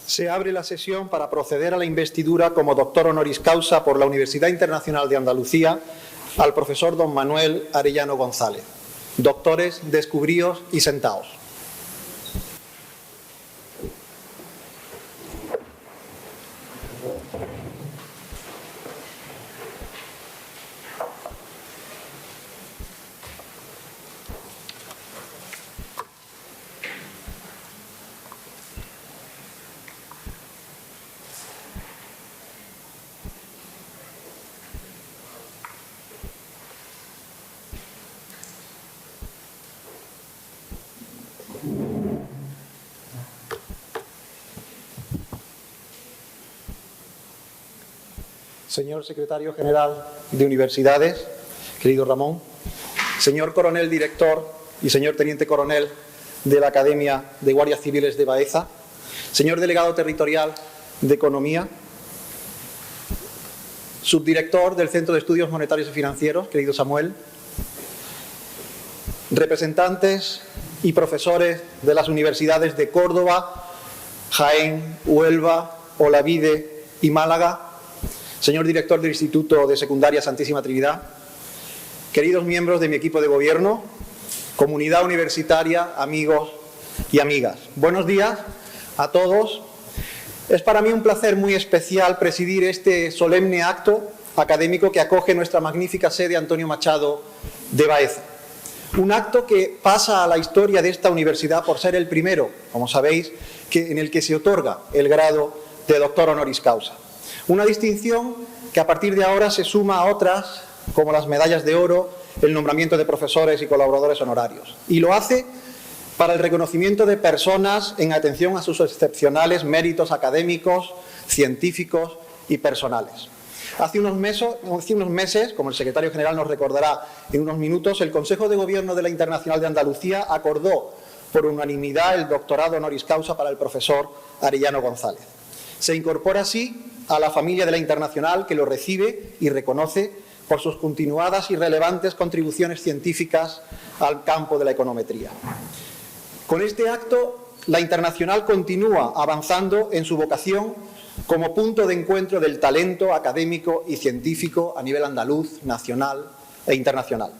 Se abre la sesión para proceder a la investidura como doctor honoris causa por la Universidad Internacional de Andalucía al profesor don Manuel Arellano González. Doctores, descubríos y sentaos. Señor Secretario General de Universidades, querido Ramón, señor Coronel Director y señor Teniente Coronel de la Academia de Guardias Civiles de Baeza, señor Delegado Territorial de Economía, subdirector del Centro de Estudios Monetarios y Financieros, querido Samuel, representantes y profesores de las universidades de Córdoba, Jaén, Huelva, Olavide y Málaga, señor director del Instituto de Secundaria Santísima Trinidad, queridos miembros de mi equipo de gobierno, comunidad universitaria, amigos y amigas. Buenos días a todos. Es para mí un placer muy especial presidir este solemne acto académico que acoge nuestra magnífica sede Antonio Machado de Baeza. Un acto que pasa a la historia de esta universidad por ser el primero, como sabéis, en el que se otorga el grado de doctor honoris causa. Una distinción que a partir de ahora se suma a otras, como las medallas de oro, el nombramiento de profesores y colaboradores honorarios. Y lo hace para el reconocimiento de personas en atención a sus excepcionales méritos académicos, científicos y personales. Hace unos meses, como el secretario general nos recordará en unos minutos, el Consejo de Gobierno de la Internacional de Andalucía acordó por unanimidad el doctorado honoris causa para el profesor Arellano González. Se incorpora así a la familia de la Internacional, que lo recibe y reconoce por sus continuadas y relevantes contribuciones científicas al campo de la econometría. Con este acto, la Internacional continúa avanzando en su vocación como punto de encuentro del talento académico y científico a nivel andaluz, nacional e internacional.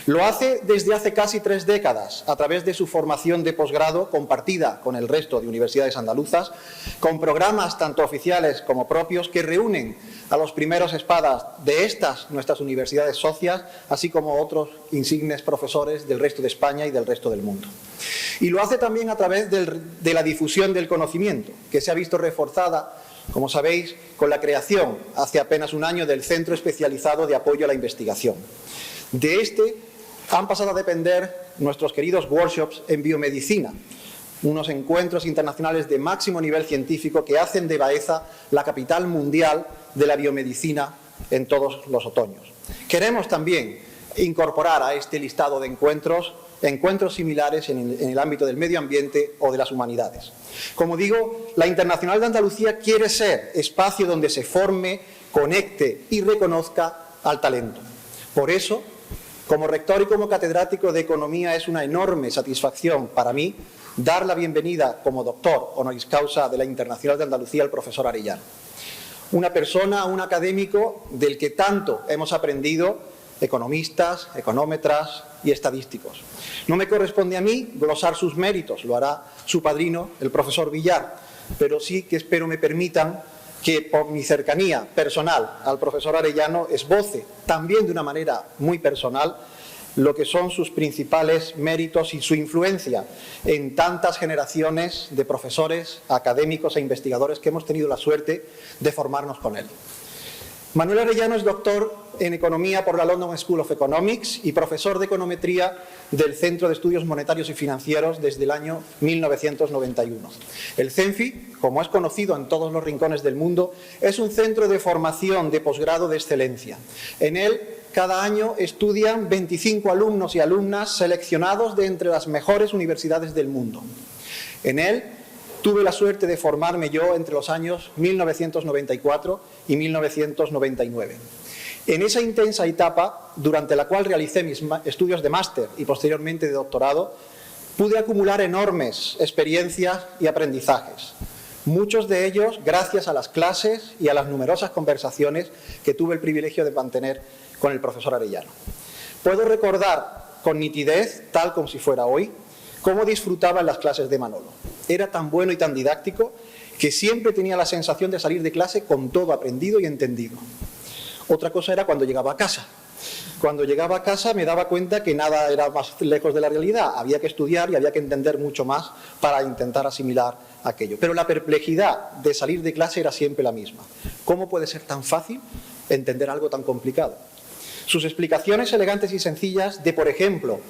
Lo hace desde hace casi 3 décadas, a través de su formación de posgrado compartida con el resto de universidades andaluzas, con programas tanto oficiales como propios que reúnen a los primeros espadas de nuestras universidades socias, así como otros insignes profesores del resto de España y del resto del mundo. Y lo hace también a través de la difusión del conocimiento, que se ha visto reforzada, como sabéis, con la creación hace apenas un año del Centro Especializado de Apoyo a la Investigación. De este han pasado a depender nuestros queridos workshops en biomedicina, unos encuentros internacionales de máximo nivel científico que hacen de Baeza la capital mundial de la biomedicina en todos los otoños. Queremos también incorporar a este listado de encuentros similares en el ámbito del medio ambiente o de las humanidades. Como digo, la Internacional de Andalucía quiere ser espacio donde se forme, conecte y reconozca al talento. Por eso, como rector y como catedrático de Economía, es una enorme satisfacción para mí dar la bienvenida como doctor honoris causa de la Internacional de Andalucía al profesor Arellano. Una persona, un académico del que tanto hemos aprendido economistas, económetras y estadísticos. No me corresponde a mí glosar sus méritos, lo hará su padrino, el profesor Villar, pero sí que espero me permitan que por mi cercanía personal al profesor Arellano esboce también de una manera muy personal lo que son sus principales méritos y su influencia en tantas generaciones de profesores, académicos e investigadores que hemos tenido la suerte de formarnos con él. Manuel Arellano es doctor en Economía por la London School of Economics y profesor de Econometría del Centro de Estudios Monetarios y Financieros desde el año 1991. El CENFI, como es conocido en todos los rincones del mundo, es un centro de formación de posgrado de excelencia. En él, cada año estudian 25 alumnos y alumnas seleccionados de entre las mejores universidades del mundo. En él tuve la suerte de formarme yo entre los años 1994 y 1999. En esa intensa etapa, durante la cual realicé mis estudios de máster y posteriormente de doctorado, pude acumular enormes experiencias y aprendizajes. Muchos de ellos gracias a las clases y a las numerosas conversaciones que tuve el privilegio de mantener con el profesor Arellano. Puedo recordar con nitidez, tal como si fuera hoy, cómo disfrutaba en las clases de Manolo. Era tan bueno y tan didáctico que siempre tenía la sensación de salir de clase con todo aprendido y entendido. Otra cosa era cuando llegaba a casa. Cuando llegaba a casa me daba cuenta que nada era más lejos de la realidad. Había que estudiar y había que entender mucho más para intentar asimilar aquello. Pero la perplejidad de salir de clase era siempre la misma. ¿Cómo puede ser tan fácil entender algo tan complicado? Sus explicaciones elegantes y sencillas de, por ejemplo,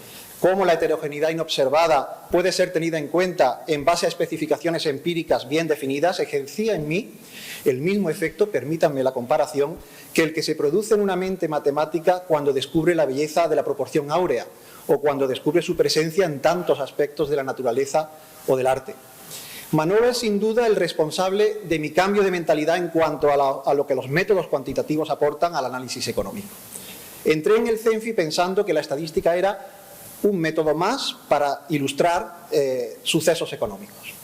cómo la heterogeneidad inobservada puede ser tenida en cuenta en base a especificaciones empíricas bien definidas, ejercía en mí el mismo efecto, permítanme la comparación, que el que se produce en una mente matemática cuando descubre la belleza de la proporción áurea o cuando descubre su presencia en tantos aspectos de la naturaleza o del arte. Manolo es sin duda el responsable de mi cambio de mentalidad en cuanto a lo que los métodos cuantitativos aportan al análisis económico. Entré en el CENFI pensando que la estadística era un método más para ilustrar sucesos económicos.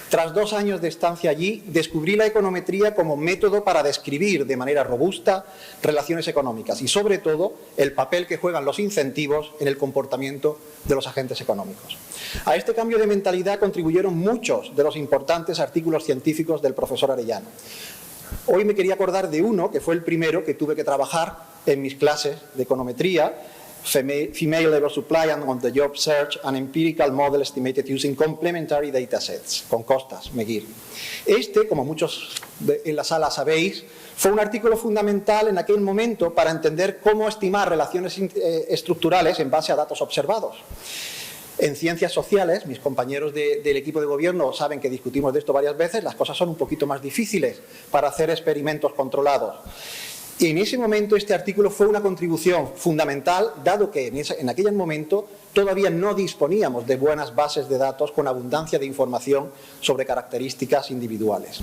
Tras 2 años de estancia allí, descubrí la econometría como método para describir de manera robusta relaciones económicas y, sobre todo, el papel que juegan los incentivos en el comportamiento de los agentes económicos. A este cambio de mentalidad contribuyeron muchos de los importantes artículos científicos del profesor Arellano. Hoy me quería acordar de uno, que fue el primero que tuve que trabajar en mis clases de econometría, Female Labor Supply and On-the-Job Search, an Empirical Model Estimated Using Complementary Datasets, con Costas, Meguir. Este, como muchos en la sala sabéis, fue un artículo fundamental en aquel momento para entender cómo estimar relaciones estructurales en base a datos observados. En ciencias sociales, mis compañeros del equipo de gobierno saben que discutimos de esto varias veces, las cosas son un poquito más difíciles para hacer experimentos controlados. Y en ese momento este artículo fue una contribución fundamental, dado que en aquel momento todavía no disponíamos de buenas bases de datos con abundancia de información sobre características individuales.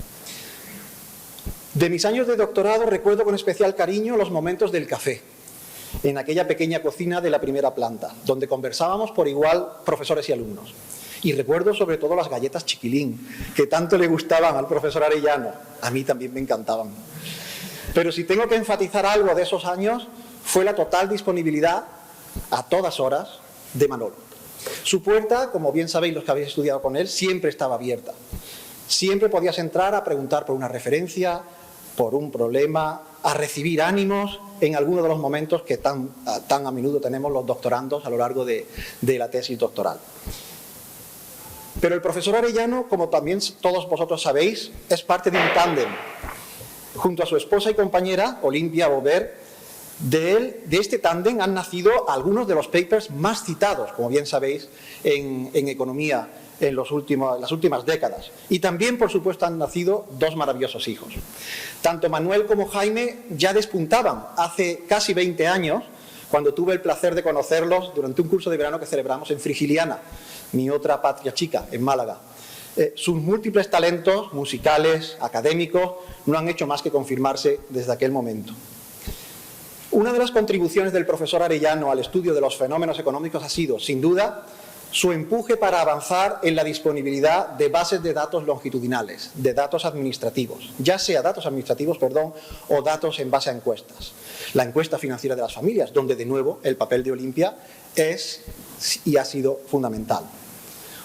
De mis años de doctorado recuerdo con especial cariño los momentos del café, en aquella pequeña cocina de la primera planta, donde conversábamos por igual profesores y alumnos. Y recuerdo sobre todo las galletas chiquilín, que tanto le gustaban al profesor Arellano. A mí también me encantaban. Pero si tengo que enfatizar algo de esos años, fue la total disponibilidad a todas horas de Manolo. Su puerta, como bien sabéis los que habéis estudiado con él, siempre estaba abierta. Siempre podías entrar a preguntar por una referencia, por un problema, a recibir ánimos en algunos de los momentos que tan a menudo tenemos los doctorandos a lo largo de la tesis doctoral. Pero el profesor Arellano, como también todos vosotros sabéis, es parte de un tándem. Junto a su esposa y compañera, Olimpia Bover, de este tándem han nacido algunos de los papers más citados, como bien sabéis, en economía en las últimas décadas. Y también, por supuesto, han nacido 2 maravillosos hijos. Tanto Manuel como Jaime ya despuntaban hace casi 20 años, cuando tuve el placer de conocerlos durante un curso de verano que celebramos en Frigiliana, mi otra patria chica, en Málaga. Sus múltiples talentos musicales, académicos, no han hecho más que confirmarse desde aquel momento. Una de las contribuciones del profesor Arellano al estudio de los fenómenos económicos ha sido, sin duda, su empuje para avanzar en la disponibilidad de bases de datos longitudinales, de datos administrativos, ya sea datos administrativos, o datos en base a encuestas. La encuesta financiera de las familias, donde de nuevo el papel de Olimpia es y ha sido fundamental.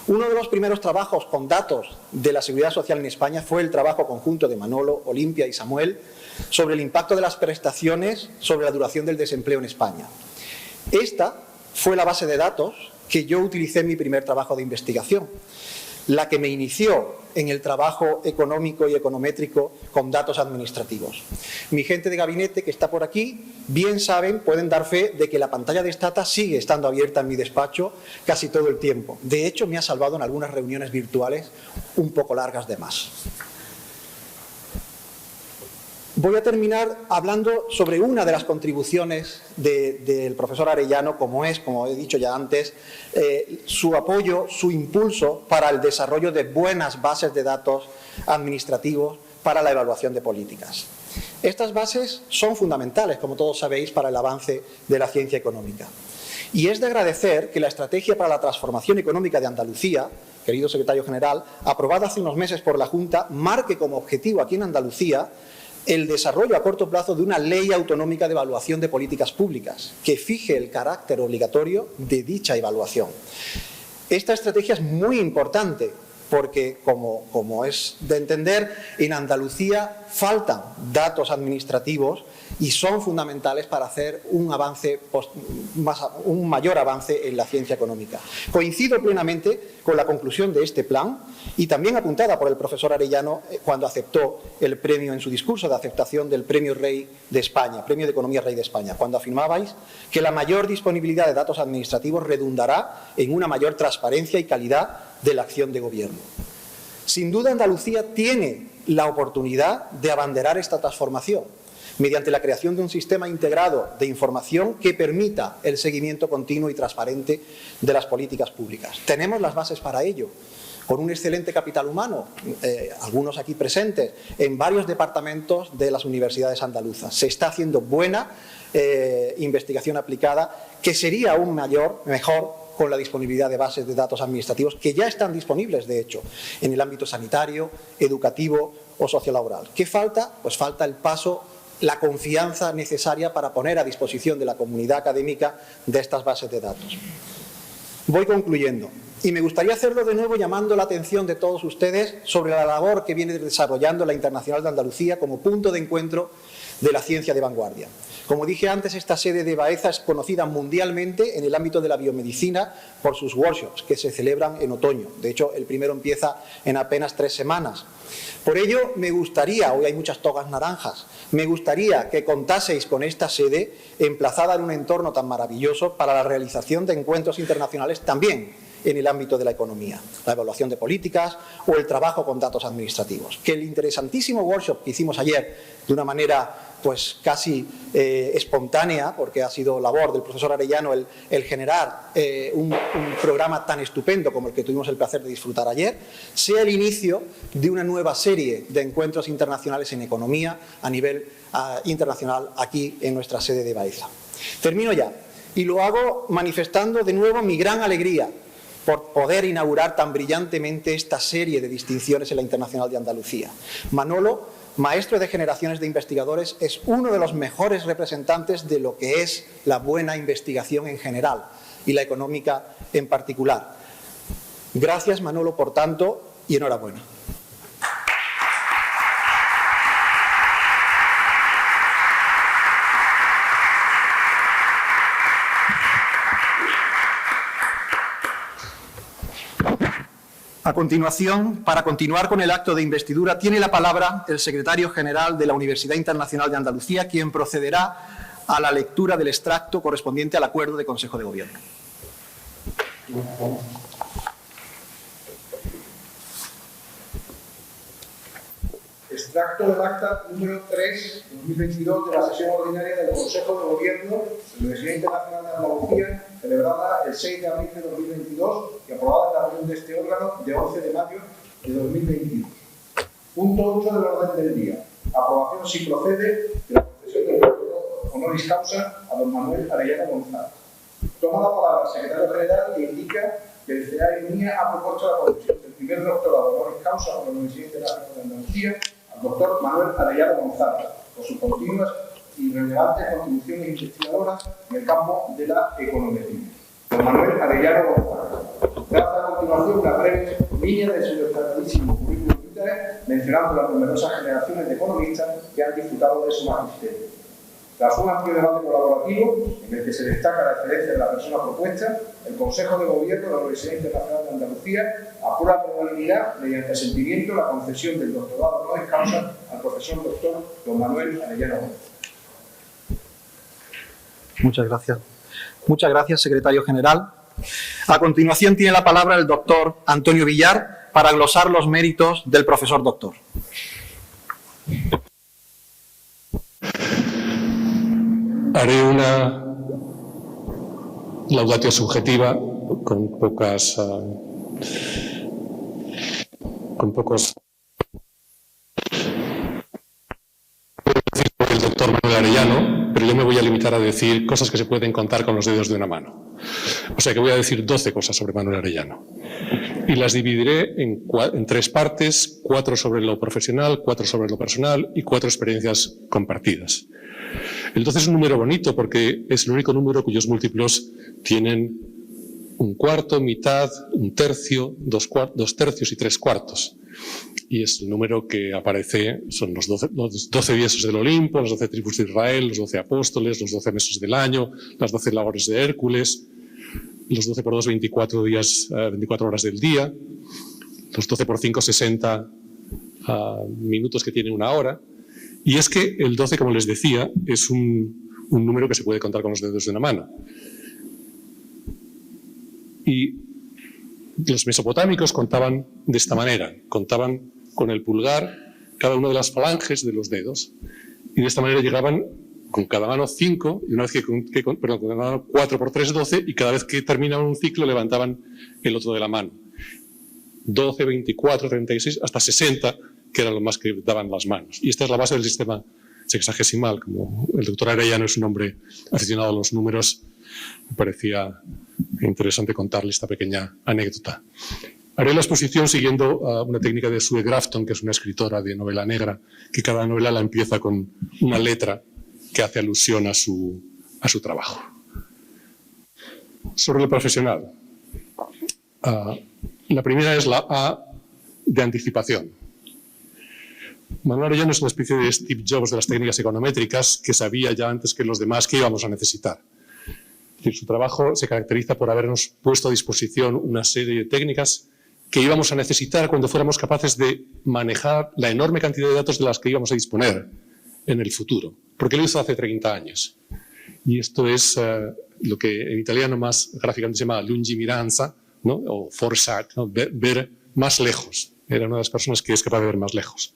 Uno de los primeros trabajos con datos de la Seguridad Social en España fue el trabajo conjunto de Manolo, Olimpia y Samuel sobre el impacto de las prestaciones sobre la duración del desempleo en España. Esta fue la base de datos que yo utilicé en mi primer trabajo de investigación, la que me inició en el trabajo económico y econométrico con datos administrativos. Mi gente de gabinete que está por aquí, bien saben, pueden dar fe de que la pantalla de Stata sigue estando abierta en mi despacho casi todo el tiempo. De hecho, me ha salvado en algunas reuniones virtuales un poco largas de más. Voy a terminar hablando sobre una de las contribuciones del profesor Arellano, como he dicho ya antes, su apoyo, su impulso para el desarrollo de buenas bases de datos administrativos para la evaluación de políticas. Estas bases son fundamentales, como todos sabéis, para el avance de la ciencia económica. Y es de agradecer que la Estrategia para la Transformación Económica de Andalucía, querido secretario general, aprobada hace unos meses por la Junta, marque como objetivo aquí en Andalucía el desarrollo a corto plazo de una ley autonómica de evaluación de políticas públicas que fije el carácter obligatorio de dicha evaluación. Esta estrategia es muy importante porque, como es de entender, en Andalucía faltan datos administrativos y son fundamentales para hacer un mayor avance en la ciencia económica. Coincido plenamente con la conclusión de este plan y también apuntada por el profesor Arellano cuando aceptó el premio en su discurso de aceptación del Premio Rey de España, Premio de Economía Rey de España, cuando afirmabais que la mayor disponibilidad de datos administrativos redundará en una mayor transparencia y calidad de la acción de gobierno. Sin duda, Andalucía tiene la oportunidad de abanderar esta transformación mediante la creación de un sistema integrado de información que permita el seguimiento continuo y transparente de las políticas públicas. Tenemos las bases para ello, con un excelente capital humano, algunos aquí presentes, en varios departamentos de las universidades andaluzas. Se está haciendo buena investigación aplicada, que sería aún mejor con la disponibilidad de bases de datos administrativos que ya están disponibles, de hecho, en el ámbito sanitario, educativo o sociolaboral. ¿Qué falta? Pues falta el paso, la confianza necesaria para poner a disposición de la comunidad académica de estas bases de datos. Voy concluyendo. Y me gustaría hacerlo de nuevo llamando la atención de todos ustedes sobre la labor que viene desarrollando la Internacional de Andalucía como punto de encuentro de la ciencia de vanguardia. Como dije antes, esta sede de Baeza es conocida mundialmente en el ámbito de la biomedicina por sus workshops que se celebran en otoño. De hecho, el primero empieza en apenas 3 semanas. Por ello, me gustaría, hoy hay muchas togas naranjas, me gustaría que contaseis con esta sede emplazada en un entorno tan maravilloso para la realización de encuentros internacionales también en el ámbito de la economía, la evaluación de políticas o el trabajo con datos administrativos. Que el interesantísimo workshop que hicimos ayer, de una manera pues casi espontánea, porque ha sido labor del profesor Arellano el generar un programa tan estupendo como el que tuvimos el placer de disfrutar ayer, sea el inicio de una nueva serie de encuentros internacionales en economía a nivel internacional aquí en nuestra sede de Baeza. Termino ya y lo hago manifestando de nuevo mi gran alegría por poder inaugurar tan brillantemente esta serie de distinciones en la Internacional de Andalucía. Manolo, maestro de generaciones de investigadores, es uno de los mejores representantes de lo que es la buena investigación en general y la económica en particular. Gracias, Manolo, por tanto, y enhorabuena. A continuación, para continuar con el acto de investidura, tiene la palabra el secretario general de la Universidad Internacional de Andalucía, quien procederá a la lectura del extracto correspondiente al acuerdo de Consejo de Gobierno. Extracto del acta número 3 de 2022 de la sesión ordinaria del Consejo de Gobierno de la Universidad Internacional de Andalucía, celebrada el 6 de abril de 2022 y aprobada en la reunión de este órgano de 11 de mayo de 2022. Punto 8 del orden del día. Aprobación, si procede, de la concesión del doctor honoris causa a don Manuel Arellano González. Toma la palabra el secretario general que indica que el CEA ha propuesto la concesión del primer doctorado honoris causa por la Universidad Internacional de Andalucía al doctor Manuel Arellano González por sus continuas y relevantes contribuciones investigadoras en el campo de la econometría. Don Manuel Arellano González. Trata a continuación una breve línea de su destacadísimo currículum vitae, mencionando las numerosas generaciones de economistas que han disfrutado de su magisterio. Tras un amplio debate colaborativo, en el que se destaca la excelencia de la persona propuesta, el Consejo de Gobierno de la Universidad Internacional de Andalucía aprueba por unanimidad, mediante asentimiento, la concesión del doctorado honoris causa al profesor doctor don Manuel Arellano González. Muchas gracias. Muchas gracias, secretario general. A continuación tiene la palabra el doctor Antonio Villar para glosar los méritos del profesor doctor. Haré una laudatio subjetiva con pocos el doctor Manuel Arellano, pero yo me voy a limitar a decir cosas que se pueden contar con los dedos de una mano. O sea que voy a decir 12 cosas sobre Manuel Arellano. Y las dividiré en 3 partes, 4 sobre lo profesional, 4 sobre lo personal y 4 experiencias compartidas. El 12 es un número bonito porque es el único número cuyos múltiplos tienen un cuarto, mitad, un tercio, 2 tercios y 3 cuartos. Y es el número que aparece, son los 12 dioses del Olimpo, las 12 tribus de Israel, los 12 apóstoles, los 12 meses del año, las 12 labores de Hércules, los 12 por 2, 24 días, 24 horas del día, los 12 por 5, 60 minutos que tiene una hora. Y es que el 12, como les decía, es un número que se puede contar con los dedos de una mano. Y los mesopotámicos contaban de esta manera, contaban con el pulgar cada una de las falanges de los dedos. Y de esta manera llegaban con cada mano 5, y una vez con cada mano 4 por 3, 12, y cada vez que terminaban un ciclo levantaban el otro de la mano. 12, 24, 36, hasta 60, que era lo más que daban las manos. Y esta es la base del sistema sexagesimal. Como el doctor Arellano es un hombre aficionado a los números, me parecía interesante contarle esta pequeña anécdota. Haré la exposición siguiendo una técnica de Sue Grafton, que es una escritora de novela negra, que cada novela la empieza con una letra que hace alusión a su trabajo. Sobre lo profesional. La primera es la A de anticipación. Manuel Arellano es una especie de Steve Jobs de las técnicas econométricas, que sabía ya antes que los demás que íbamos a necesitar. Es decir, su trabajo se caracteriza por habernos puesto a disposición una serie de técnicas que íbamos a necesitar cuando fuéramos capaces de manejar la enorme cantidad de datos de las que íbamos a disponer en el futuro. Porque lo hizo hace 30 años. Y esto es lo que en italiano más gráficamente se llama lungimiranza, ¿no? O foresight, ¿no? Ver más lejos. Era una de las personas que es capaz de ver más lejos.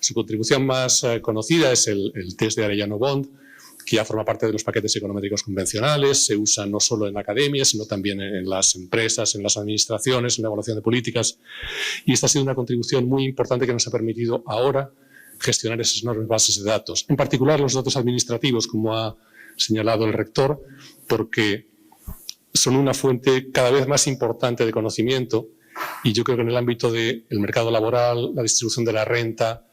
Su contribución más conocida es el test de Arellano-Bond, que ya forma parte de los paquetes econométricos convencionales, se usa no solo en la academia, sino también en las empresas, en las administraciones, en la evaluación de políticas. Y esta ha sido una contribución muy importante que nos ha permitido ahora gestionar esas enormes bases de datos. En particular los datos administrativos, como ha señalado el rector, porque son una fuente cada vez más importante de conocimiento y yo creo que en el ámbito del mercado laboral, la distribución de la renta,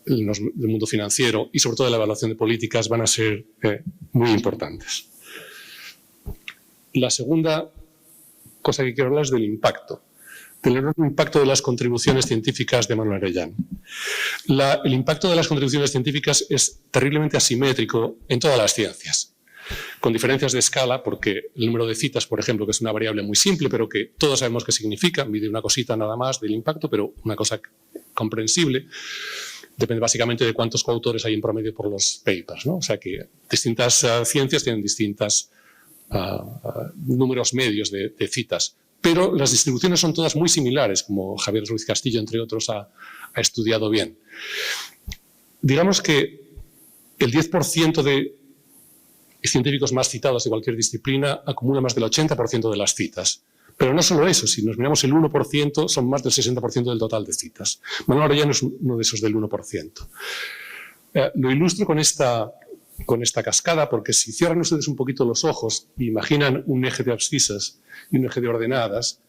del mundo financiero y sobre todo de la evaluación de políticas van a ser muy importantes. La segunda cosa que quiero hablar es del impacto de las contribuciones científicas de Manuel Arellano. El impacto de las contribuciones científicas es terriblemente asimétrico en todas las ciencias, con diferencias de escala, porque el número de citas, por ejemplo, que es una variable muy simple, pero que todos sabemos qué significa, mide una cosita nada más del impacto, pero una cosa comprensible, depende básicamente de cuántos coautores hay en promedio por los papers, ¿no? O sea que distintas ciencias tienen distintos números medios de citas, pero las distribuciones son todas muy similares, como Javier Ruiz Castillo, entre otros, ha estudiado bien. Digamos que el 10% de científicos más citados de cualquier disciplina acumula más del 80% de las citas. Pero no solo eso, si nos miramos el 1%, son más del 60% del total de citas. Manuel Arellano es uno de esos del 1%. Lo ilustro con esta cascada, porque si cierran ustedes un poquito los ojos e imaginan un eje de abscisas y un eje de ordenadas,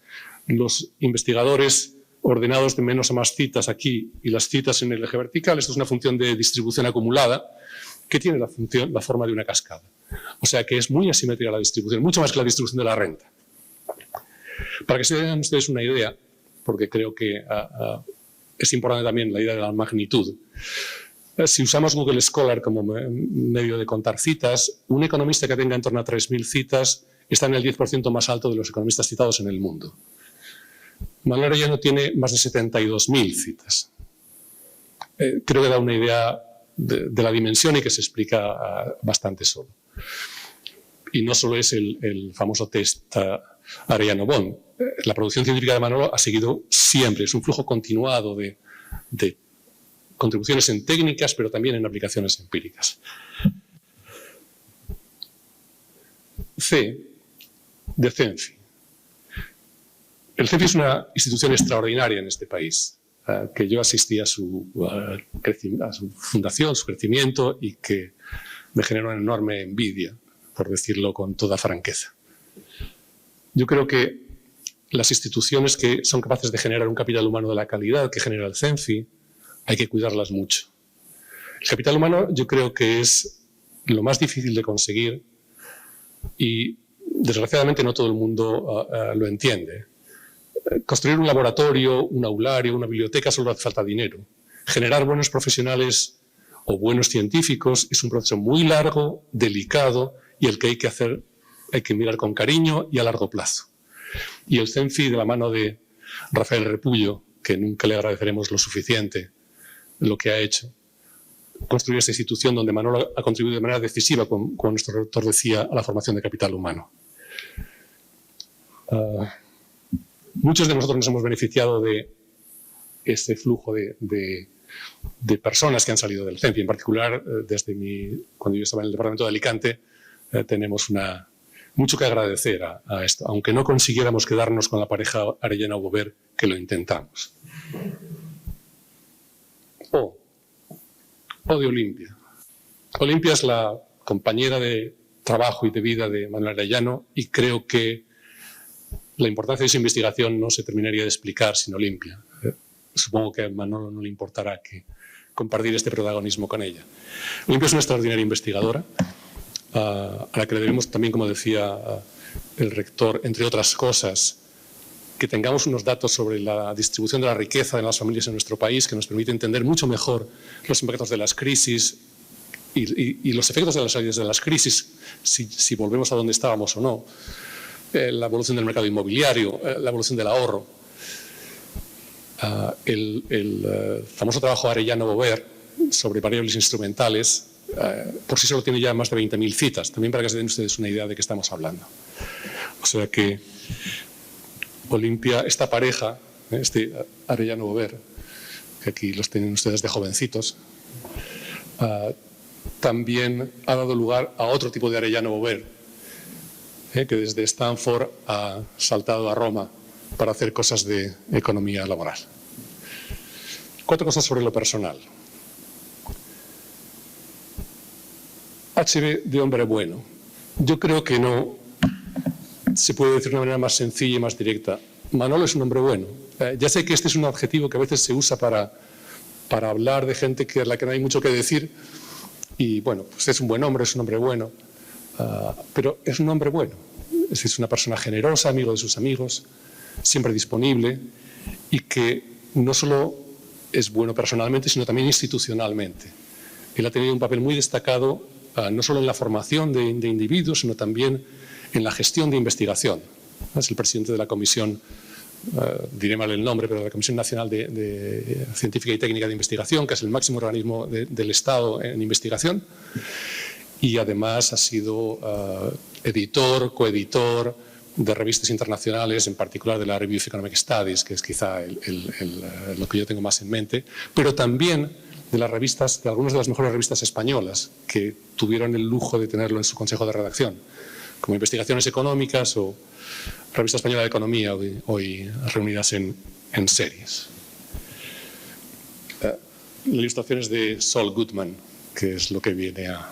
los investigadores ordenados de menos a más citas aquí y las citas en el eje vertical, esto es una función de distribución acumulada que tiene la forma de una cascada. O sea que es muy asimétrica la distribución, mucho más que la distribución de la renta. Para que se den ustedes una idea, porque creo que es importante también la idea de la magnitud. Si usamos Google Scholar como medio de contar citas, un economista que tenga en torno a 3.000 citas está en el 10% más alto de los economistas citados en el mundo. Manuel Arellano tiene más de 72.000 citas. Creo que da una idea de la dimensión y que se explica bastante solo. Y no solo es el famoso test Arellano-Bond. La producción científica de Manolo ha seguido siempre, es un flujo continuado de contribuciones en técnicas, pero también en aplicaciones empíricas. C, de CENFI. El CENFI es una institución extraordinaria en este país, que yo asistí a su fundación, su crecimiento, y que me generó una enorme envidia, por decirlo con toda franqueza. Yo creo que las instituciones que son capaces de generar un capital humano de la calidad que genera el CENFI, hay que cuidarlas mucho. El capital humano yo creo que es lo más difícil de conseguir y desgraciadamente no todo el mundo lo entiende. Construir un laboratorio, un aulario, una biblioteca solo hace falta dinero. Generar buenos profesionales o buenos científicos es un proceso muy largo, delicado y el que hay que mirar con cariño y a largo plazo. Y el CENFI, de la mano de Rafael Repullo, que nunca le agradeceremos lo suficiente lo que ha hecho, construir esta institución donde Manolo ha contribuido de manera decisiva, como nuestro rector decía, a la formación de capital humano. Muchos de nosotros nos hemos beneficiado de este flujo de personas que han salido del CENFI. En particular, cuando yo estaba en el departamento de Alicante, tenemos mucho que agradecer a esto, aunque no consiguiéramos quedarnos con la pareja Arellano-Bover, que lo intentamos. O de Olimpia. Olimpia es la compañera de trabajo y de vida de Manuel Arellano y creo que la importancia de su investigación no se terminaría de explicar sin Olimpia. Supongo que a Manolo no le importará compartir este protagonismo con ella. Olimpia es una extraordinaria investigadora, a la que le debemos también, como decía el rector, entre otras cosas, que tengamos unos datos sobre la distribución de la riqueza de las familias en nuestro país que nos permite entender mucho mejor los impactos de las crisis y los efectos de las salidas de las crisis, si volvemos a donde estábamos o no, la evolución del mercado inmobiliario, la evolución del ahorro. El famoso trabajo Arellano-Bover sobre variables instrumentales por sí solo tiene ya más de 20.000 citas, también para que se den ustedes una idea de qué estamos hablando. O sea que Olimpia, esta pareja, este Arellano-Bover, que aquí los tienen ustedes de jovencitos, también ha dado lugar a otro tipo de Arellano-Bover, que desde Stanford ha saltado a Roma para hacer cosas de economía laboral. 4 cosas sobre lo personal. HB de hombre bueno. Yo creo que no se puede decir de una manera más sencilla y más directa. Manolo es un hombre bueno. Ya sé que este es un adjetivo que a veces se usa para hablar de gente a la que no hay mucho que decir. Y bueno, pues es un buen hombre, es un hombre bueno. Pero es un hombre bueno. Es una persona generosa, amigo de sus amigos, siempre disponible y que no solo es bueno personalmente, sino también institucionalmente. Él ha tenido un papel muy destacado no solo en la formación de individuos, sino también en la gestión de investigación. Es el presidente de la Comisión, diré mal el nombre, pero de la Comisión Nacional de Científica y Técnica de Investigación, que es el máximo organismo del Estado en investigación. Y además ha sido editor, coeditor de revistas internacionales, en particular de la Review of Economic Studies, que es quizá lo que yo tengo más en mente, pero también de algunas de las mejores revistas españolas que tuvieron el lujo de tenerlo en su consejo de redacción, como Investigaciones Económicas o Revista Española de Economía, hoy reunidas en series. La ilustración es de Saul Goodman, que es lo que viene a...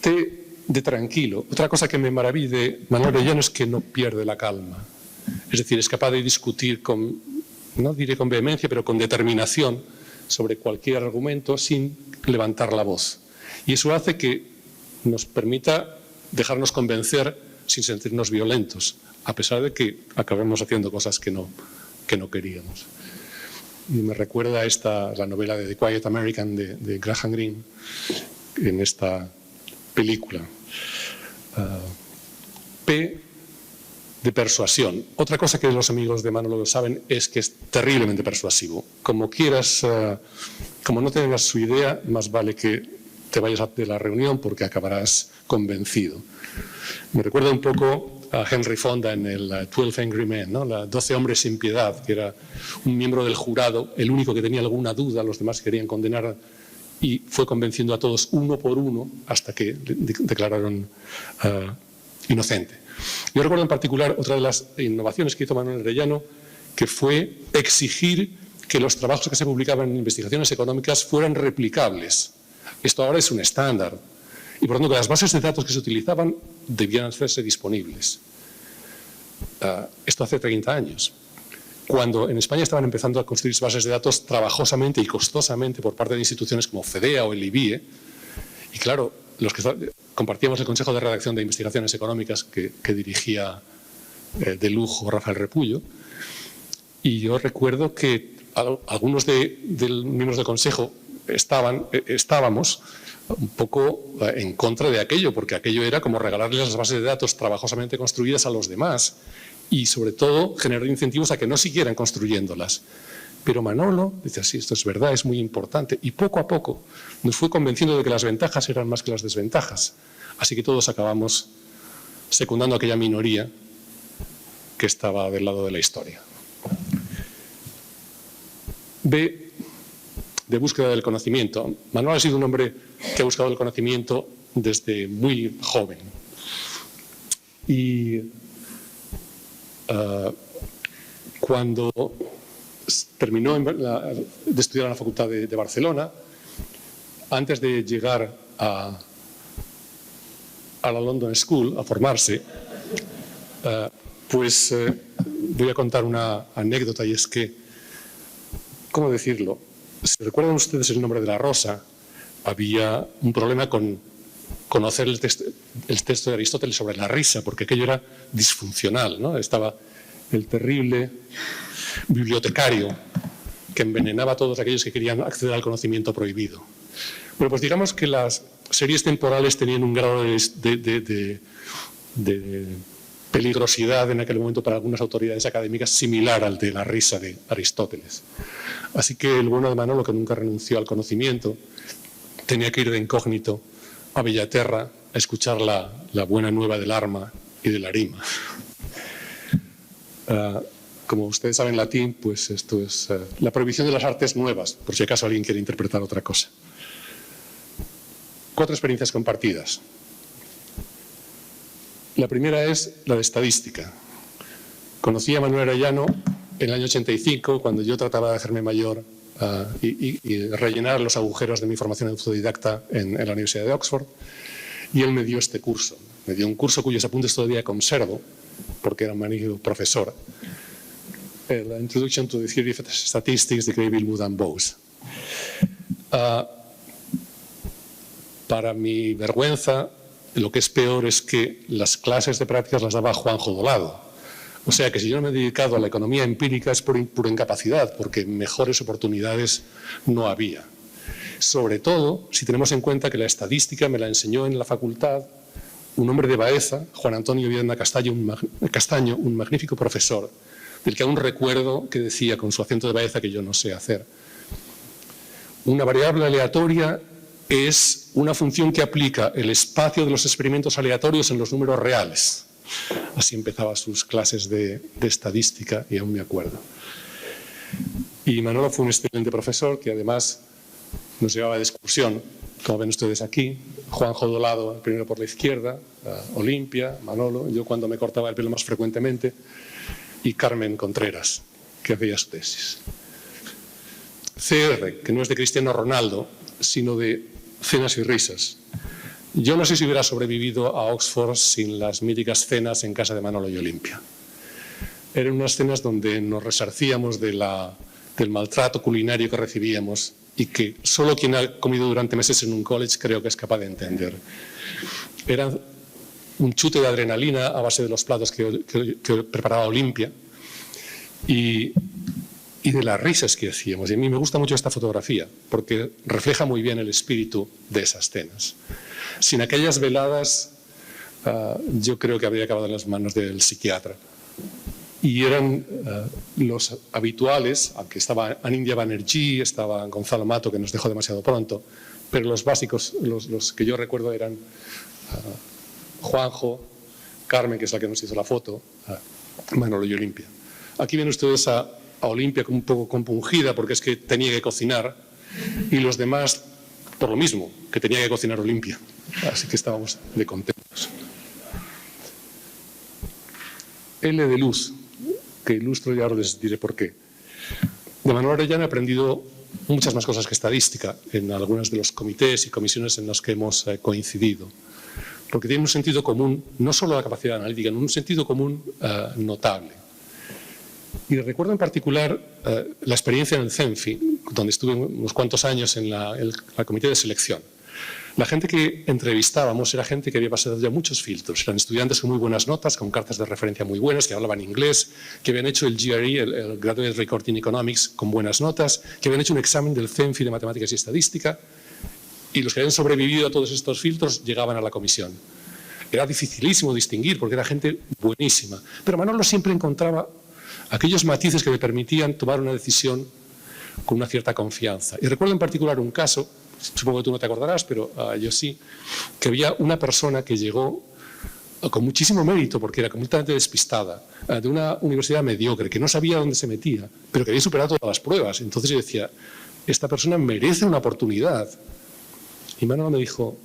de tranquilo. Otra cosa que me maravilla de Manuel Arellano es que no pierde la calma. Es decir, es capaz de discutir no diré con vehemencia, pero con determinación sobre cualquier argumento sin levantar la voz. Y eso hace que nos permita dejarnos convencer sin sentirnos violentos, a pesar de que acabemos haciendo cosas que no queríamos. Y me recuerda la novela de The Quiet American de Graham Greene en esta película. P de persuasión. Otra cosa que los amigos de Manolo lo saben es que es terriblemente persuasivo. Como no tengas su idea, más vale que te vayas de la reunión porque acabarás convencido. Me recuerda un poco a Henry Fonda en el 12 Angry Men, ¿no? 12 hombres sin piedad, que era un miembro del jurado, el único que tenía alguna duda, los demás querían condenar y fue convenciendo a todos uno por uno hasta que declararon inocente. Yo recuerdo en particular otra de las innovaciones que hizo Manuel Arellano, que fue exigir que los trabajos que se publicaban en investigaciones económicas fueran replicables. Esto ahora es un estándar y por lo tanto que las bases de datos que se utilizaban debían hacerse disponibles. Esto hace 30 años, cuando en España estaban empezando a construir bases de datos trabajosamente y costosamente por parte de instituciones como FEDEA o el IBIE. Y claro, los que compartíamos el Consejo de Redacción de Investigaciones Económicas que dirigía de lujo Rafael Repullo, y yo recuerdo que algunos de miembros del Consejo estábamos un poco en contra de aquello, porque aquello era como regalarles las bases de datos trabajosamente construidas a los demás y, sobre todo, generar incentivos a que no siguieran construyéndolas. Pero Manolo dice, sí, esto es verdad, es muy importante. Y poco a poco nos fue convenciendo de que las ventajas eran más que las desventajas. Así que todos acabamos secundando a aquella minoría que estaba del lado de la historia. B, de búsqueda del conocimiento. Manuel ha sido un hombre que ha buscado el conocimiento desde muy joven. Y cuando terminó de estudiar en la Facultad de Barcelona, antes de llegar a la London School a formarse, voy a contar una anécdota, y es que, ¿cómo decirlo? Si recuerdan ustedes el nombre de la rosa, había un problema con conocer el texto de Aristóteles sobre la risa, porque aquello era disfuncional, ¿no? Estaba el terrible bibliotecario que envenenaba a todos aquellos que querían acceder al conocimiento prohibido. Bueno, pues digamos que las series temporales tenían un grado de peligrosidad en aquel momento para algunas autoridades académicas similar al de la risa de Aristóteles. Así que el bueno de Manolo, que nunca renunció al conocimiento, tenía que ir de incógnito a Bellaterra a escuchar la buena nueva del arma y de la rima. Como ustedes saben latín, pues esto es la prohibición de las artes nuevas, por si acaso alguien quiere interpretar otra cosa. 4 experiencias compartidas. La primera es la de estadística. Conocí a Manuel Arellano en el año 85, cuando yo trataba de hacerme mayor y rellenar los agujeros de mi formación autodidacta en la Universidad de Oxford, y él me dio este curso. Me dio un curso cuyos apuntes todavía conservo, porque era un magnífico profesor. La Introduction to the Theory of Statistics de Graybill, Wood and Bowes. Para mi vergüenza, lo que es peor es que las clases de prácticas las daba Juanjo Dolado. O sea que si yo no me he dedicado a la economía empírica es por pura incapacidad, porque mejores oportunidades no había. Sobre todo si tenemos en cuenta que la estadística me la enseñó en la facultad un hombre de Baeza, Juan Antonio Viedma Castaño, un magnífico profesor, del que aún recuerdo que decía con su acento de Baeza que yo no sé hacer. Una variable aleatoria es una función que aplica el espacio de los experimentos aleatorios en los números reales. Así empezaba sus clases de estadística y aún me acuerdo. Y Manolo fue un excelente profesor que además nos llevaba de excursión, como ven ustedes aquí. Juanjo Dolado, primero por la izquierda, Olimpia, Manolo, yo cuando me cortaba el pelo más frecuentemente, y Carmen Contreras, que hacía su tesis. CR, que no es de Cristiano Ronaldo, sino de cenas y risas. Yo no sé si hubiera sobrevivido a Oxford sin las míticas cenas en casa de Manolo y Olimpia. Eran unas cenas donde nos resarcíamos del maltrato culinario que recibíamos y que solo quien ha comido durante meses en un college creo que es capaz de entender. Era un chute de adrenalina a base de los platos que preparaba Olimpia y de las risas que hacíamos. Y a mí me gusta mucho esta fotografía porque refleja muy bien el espíritu de esas cenas. Sin aquellas veladas, yo creo que habría acabado en las manos del psiquiatra. Y eran los habituales, aunque estaba Anindya Banerjee, estaba Gonzalo Mato, que nos dejó demasiado pronto, pero los básicos, los que yo recuerdo eran Juanjo, Carmen, que es la que nos hizo la foto, Manolo y Olimpia. Aquí ven ustedes a Olimpia un poco compungida porque es que tenía que cocinar y los demás por lo mismo, que tenía que cocinar Olimpia. Así que estábamos de contentos. L de luz, que ilustro y ahora les diré por qué. De Manuel Arellano he aprendido muchas más cosas que estadística en algunos de los comités y comisiones en los que hemos coincidido. porque tiene un sentido común, no solo la capacidad analítica, un sentido común notable. Y recuerdo en particular la experiencia en el CENFI, donde estuve unos cuantos años en la comité de selección. La gente que entrevistábamos era gente que había pasado ya muchos filtros. Eran estudiantes con muy buenas notas, con cartas de referencia muy buenas, que hablaban inglés, que habían hecho el GRE, el Graduate Record in Economics, con buenas notas, que habían hecho un examen del CENFI de Matemáticas y Estadística, y los que habían sobrevivido a todos estos filtros llegaban a la comisión. Era dificilísimo distinguir, porque era gente buenísima. Pero Manolo siempre encontraba aquellos matices que le permitían tomar una decisión con una cierta confianza. Y recuerdo en particular un caso, supongo que tú no te acordarás, pero yo sí, que había una persona que llegó con muchísimo mérito, porque era completamente despistada, de una universidad mediocre, que no sabía dónde se metía, pero que había superado todas las pruebas. Entonces yo decía, esta persona merece una oportunidad. Y Manolo me dijo,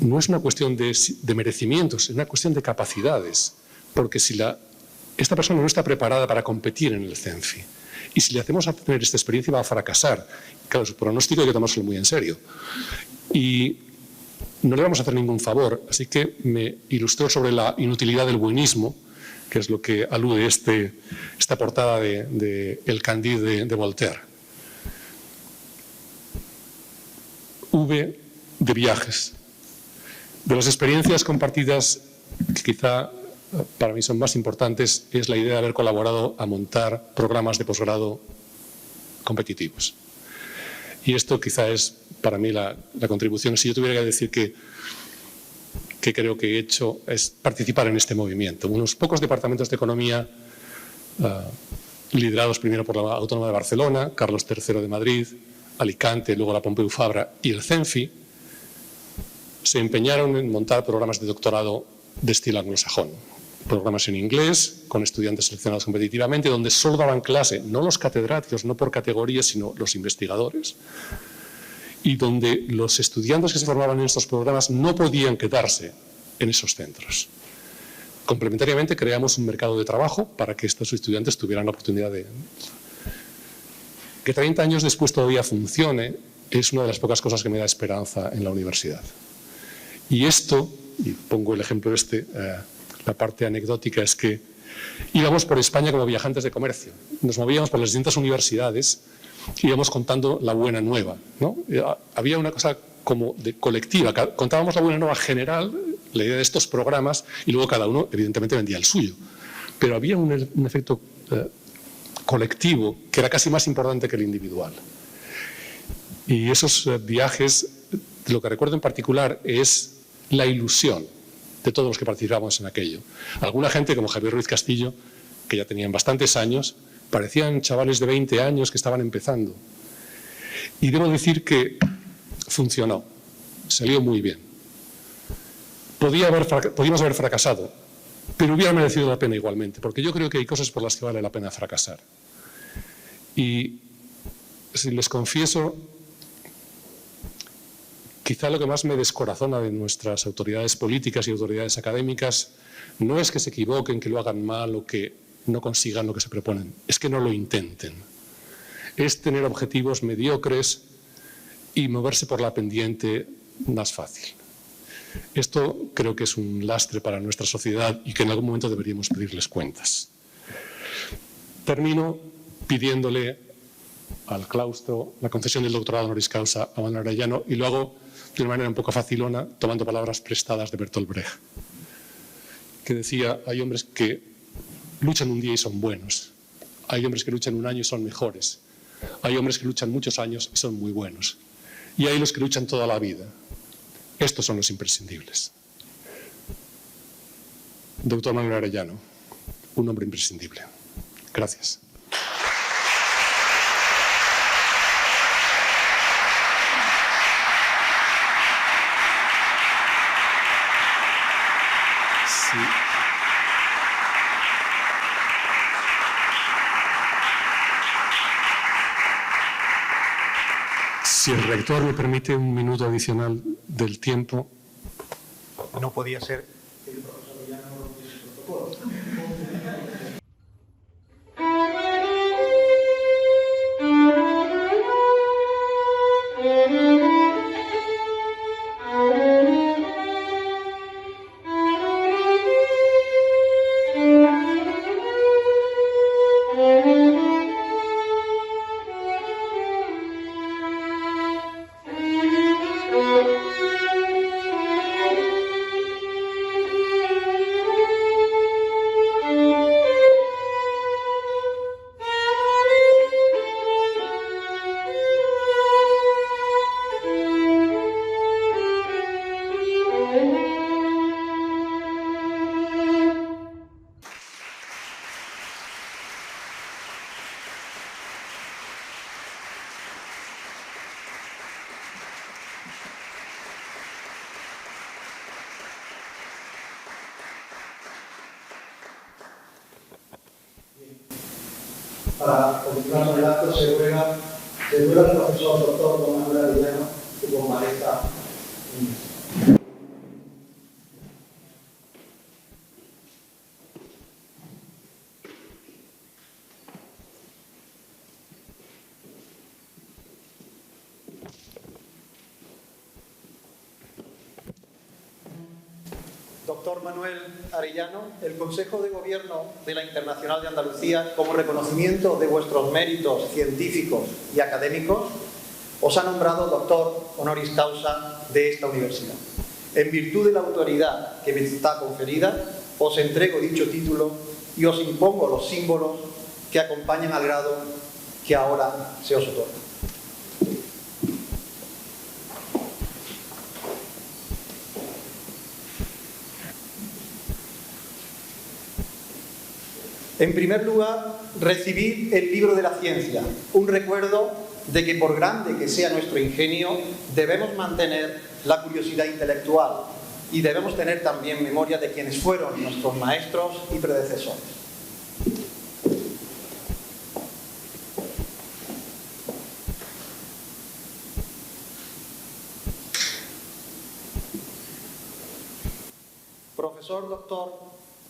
no es una cuestión de merecimientos, es una cuestión de capacidades, porque si esta persona no está preparada para competir en el CENFI, y si le hacemos tener esta experiencia va a fracasar. Claro, su pronóstico hay que tomárselo muy en serio. Y no le vamos a hacer ningún favor, así que me ilustró sobre la inutilidad del buenismo, que es lo que alude esta portada de El Candide de Voltaire. V de viajes. De las experiencias compartidas, que quizá para mí son más importantes, es la idea de haber colaborado a montar programas de posgrado competitivos. Y esto quizá es para mí la contribución. Si yo tuviera que decir que creo que he hecho es participar en este movimiento. Unos pocos departamentos de economía liderados primero por la Autónoma de Barcelona, Carlos III de Madrid, Alicante, luego la Pompeu Fabra y el CENFI, se empeñaron en montar programas de doctorado de estilo anglosajón. Programas en inglés, con estudiantes seleccionados competitivamente, donde solo daban clase, no los catedráticos, no por categorías, sino los investigadores, y donde los estudiantes que se formaban en estos programas no podían quedarse en esos centros. Complementariamente, creamos un mercado de trabajo para que estos estudiantes tuvieran la oportunidad de... Que 30 años después todavía funcione es una de las pocas cosas que me da esperanza en la universidad. Y esto, y pongo el ejemplo la parte anecdótica es que íbamos por España como viajantes de comercio. Nos movíamos por las distintas universidades y íbamos contando la buena nueva, ¿no? Había una cosa como de colectiva. Contábamos la buena nueva general, la idea de estos programas, y luego cada uno evidentemente vendía el suyo. Pero había un efecto colectivo que era casi más importante que el individual. Y esos viajes, lo que recuerdo en particular es la ilusión de todos los que participábamos en aquello. Alguna gente, como Javier Ruiz Castillo, que ya tenían bastantes años, parecían chavales de 20 años que estaban empezando. Y debo decir que funcionó, salió muy bien. Podíamos haber fracasado, pero hubiera merecido la pena igualmente, porque yo creo que hay cosas por las que vale la pena fracasar. Y si les confieso, quizá lo que más me descorazona de nuestras autoridades políticas y autoridades académicas no es que se equivoquen, que lo hagan mal o que no consigan lo que se proponen, es que no lo intenten. Es tener objetivos mediocres y moverse por la pendiente más fácil. Esto creo que es un lastre para nuestra sociedad y que en algún momento deberíamos pedirles cuentas. Termino pidiéndole al claustro la concesión del doctorado honoris causa a Manuel Arellano, y lo hago de una manera un poco facilona, tomando palabras prestadas de Bertolt Brecht, que decía: hay hombres que luchan un día y son buenos, hay hombres que luchan un año y son mejores, hay hombres que luchan muchos años y son muy buenos, y hay los que luchan toda la vida. Estos son los imprescindibles. Doctor Manuel Arellano, un hombre imprescindible. Gracias. Sí. Si el rector me permite un minuto adicional del tiempo. No podía ser. Para continuar con el acto se ruega al profesor doctor don Manuel Arellano que comparezca. Doctor Manuel Arellano, el Consejo de Gobierno de la Internacional de Andalucía, como reconocimiento de vuestros méritos científicos y académicos, os ha nombrado doctor honoris causa de esta universidad. En virtud de la autoridad que me está conferida, os entrego dicho título y os impongo los símbolos que acompañan al grado que ahora se os otorga. En primer lugar, recibid el libro de la ciencia, un recuerdo de que por grande que sea nuestro ingenio, debemos mantener la curiosidad intelectual y debemos tener también memoria de quienes fueron nuestros maestros y predecesores. Profesor doctor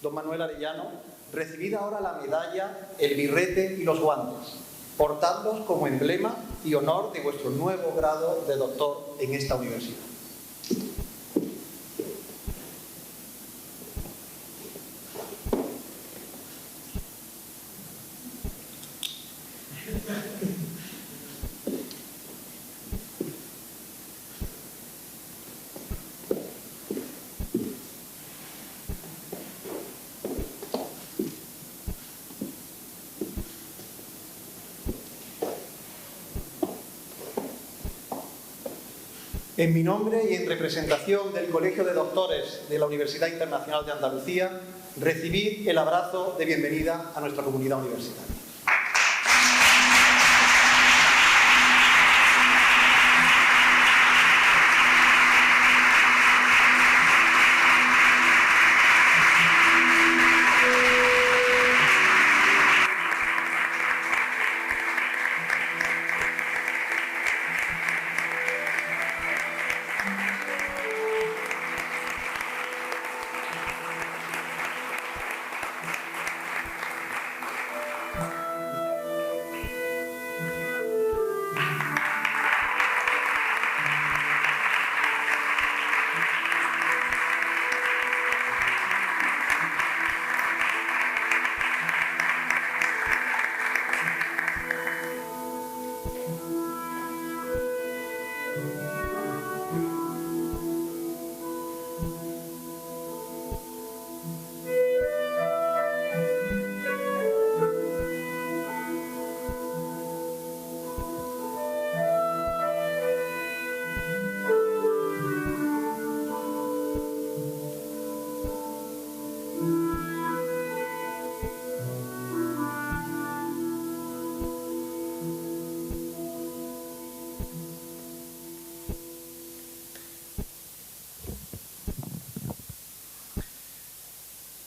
don Manuel Arellano, recibid ahora la medalla, el birrete y los guantes. Portadlos como emblema y honor de vuestro nuevo grado de doctor en esta universidad. En mi nombre y en representación del Colegio de Doctores de la Universidad Internacional de Andalucía, recibid el abrazo de bienvenida a nuestra comunidad universitaria.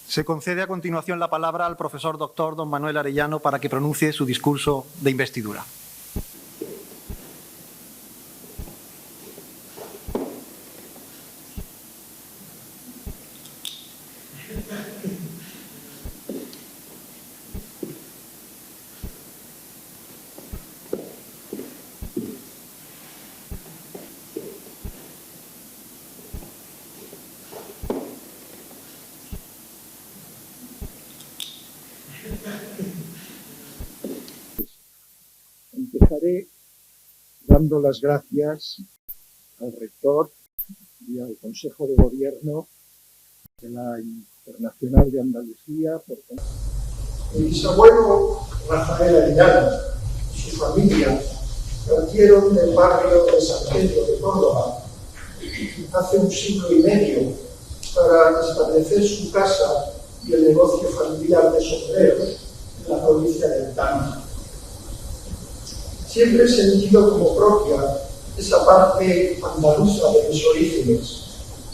Se concede a continuación la palabra al profesor doctor don Manuel Arellano para que pronuncie su discurso de investidura. Empezaré dando las gracias al rector y al Consejo de Gobierno de la Internacional de Andalucía. El bisabuelo Rafael Arellano y su familia partieron del barrio de San Pedro de Córdoba hace 1 siglo y medio para establecer su casa y el negocio familiar de sombreros en la provincia de Altamira. Siempre he sentido como propia esa parte andaluza de mis orígenes.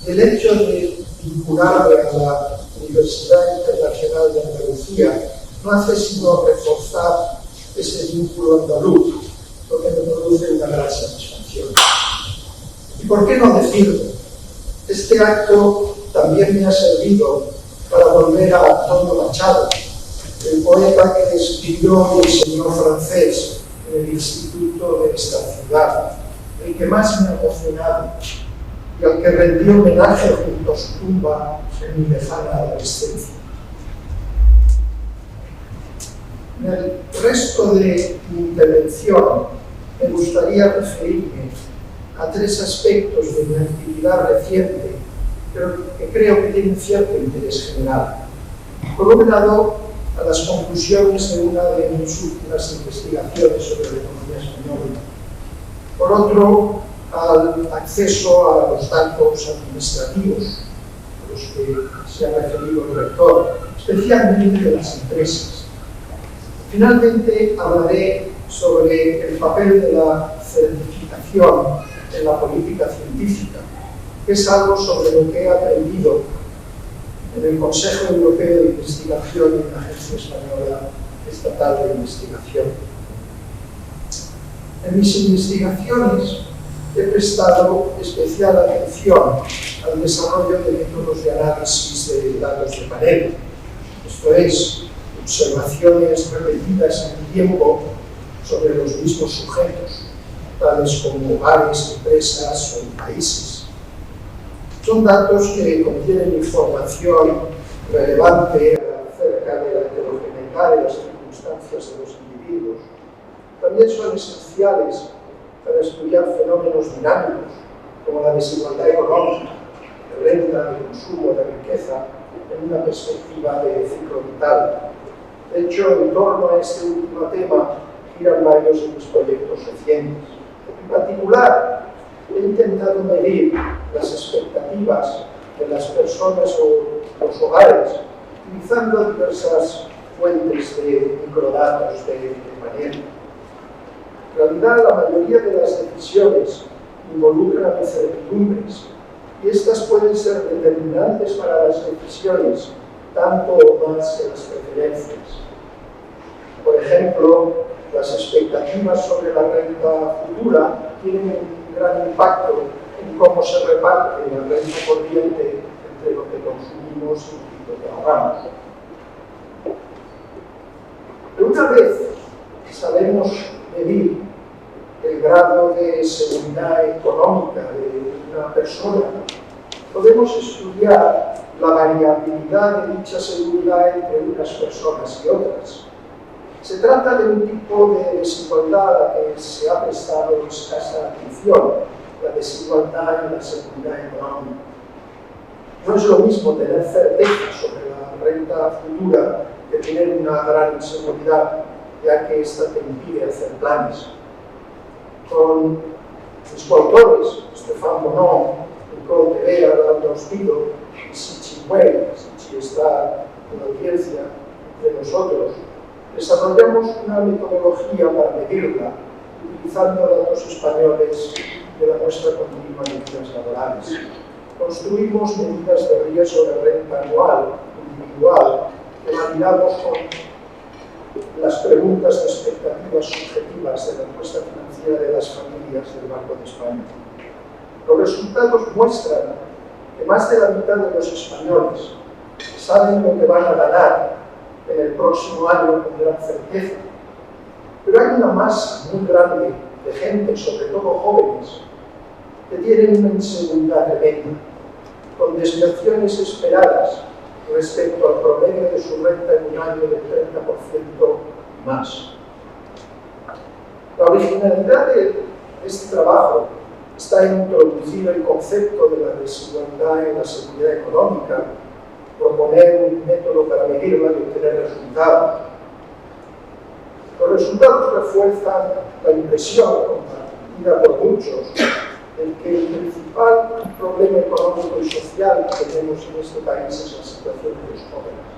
El hecho de vincularme a la Universidad Internacional de Andalucía no hace sino reforzar ese vínculo andaluz, lo que me produce una gran satisfacción. ¿Y por qué no decirlo? Este acto también me ha servido para volver a Antonio Machado, el poeta que escribió y enseñó francés en el instituto de esta ciudad, el que más me ha emocionado y al que rendí homenaje junto a su tumba en mi lejana adolescencia. En el resto de mi intervención me gustaría referirme a tres aspectos de mi actividad reciente, pero que creo que tienen cierto interés general. Por un lado, a las conclusiones de una de mis últimas investigaciones sobre la economía española. Por otro, al acceso a los datos administrativos, a los que se ha referido el rector, especialmente de las empresas. Finalmente, hablaré sobre el papel de la certificación en la política científica, que es algo sobre lo que he aprendido en el Consejo Europeo de Investigación y en la Agencia Española Estatal de Investigación. En mis investigaciones he prestado especial atención al desarrollo de métodos de análisis de datos de panel, esto es, observaciones repetidas en tiempo sobre los mismos sujetos, tales como hogares, empresas o países. Son datos que contienen información relevante acerca de la heterogeneidad de las circunstancias de los individuos. También son esenciales para estudiar fenómenos dinámicos como la desigualdad económica, de renta, de consumo, de riqueza, en una perspectiva de ciclo vital. De hecho, en torno a este último tema giran varios de mis proyectos recientes. En particular, he intentado medir las expectativas de las personas o los hogares utilizando diversas fuentes de microdatos de panel. En realidad, la mayoría de las decisiones involucran incertidumbres y estas pueden ser determinantes para las decisiones, tanto o más que las preferencias. Por ejemplo, las expectativas sobre la renta futura tienen un gran impacto en cómo se reparte la renta corriente entre lo que consumimos y lo que ahorramos. Pero una vez que sabemos medir el grado de seguridad económica de una persona, podemos estudiar la variabilidad de dicha seguridad entre unas personas y otras. Se trata de un tipo de desigualdad a que se ha prestado escasa atención, la desigualdad en la seguridad económica. No es lo mismo tener certeza sobre la renta futura que tener una gran inseguridad, ya que esta te impide hacer planes. Con mis coautores, Stéphane Bonhomme, Nicole Tevea, Arnaldo Ospido y Sichi Wei, Sichi está en la audiencia entre nosotros, desarrollamos una metodología para medirla, utilizando datos españoles de la muestra continua de vidas laborales. Construimos medidas de riesgo de renta anual, individual, que validamos con las preguntas de expectativas subjetivas de la encuesta financiera de las familias del Banco de España. Los resultados muestran que más de la mitad de los españoles saben lo que van a ganar en el próximo año con gran certeza, pero hay una masa muy grande de gente, sobre todo jóvenes, que tienen una inseguridad tremenda, con desviaciones esperadas respecto al promedio de su renta en un año del 30% más. La originalidad de este trabajo está en introducir el concepto de la desigualdad en la seguridad económica, proponer un método para medirla y obtener resultados. Los resultados refuerzan la impresión compartida por muchos de que el principal problema económico y social que tenemos en este país es la situación de los jóvenes.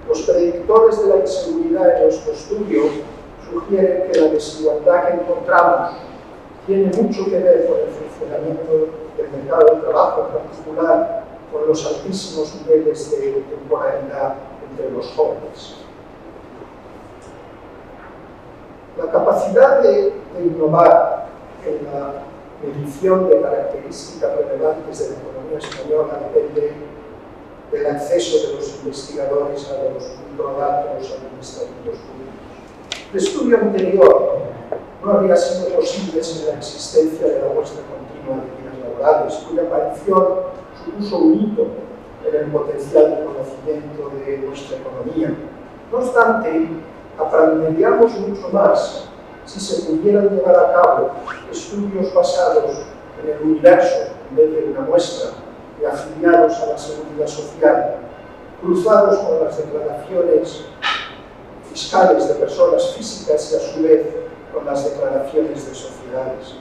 Los predictores de la inseguridad en nuestro estudio sugieren que la desigualdad que encontramos tiene mucho que ver con el funcionamiento del mercado de trabajo, en particular con los altísimos niveles de temporalidad entre los jóvenes. La capacidad de innovar en la medición de características relevantes de la economía española depende del acceso de los investigadores a los microdatos administrativos públicos. El estudio anterior no habría sido posible sin la existencia de la muestra continua de vidas laborales, cuya aparición supuso un hito en el potencial de conocimiento de nuestra economía. No obstante, aprenderíamos mucho más si se pudieran llevar a cabo estudios basados en el universo en vez de una muestra y afiliados a la seguridad social, cruzados con las declaraciones fiscales de personas físicas y a su vez con las declaraciones de sociedades.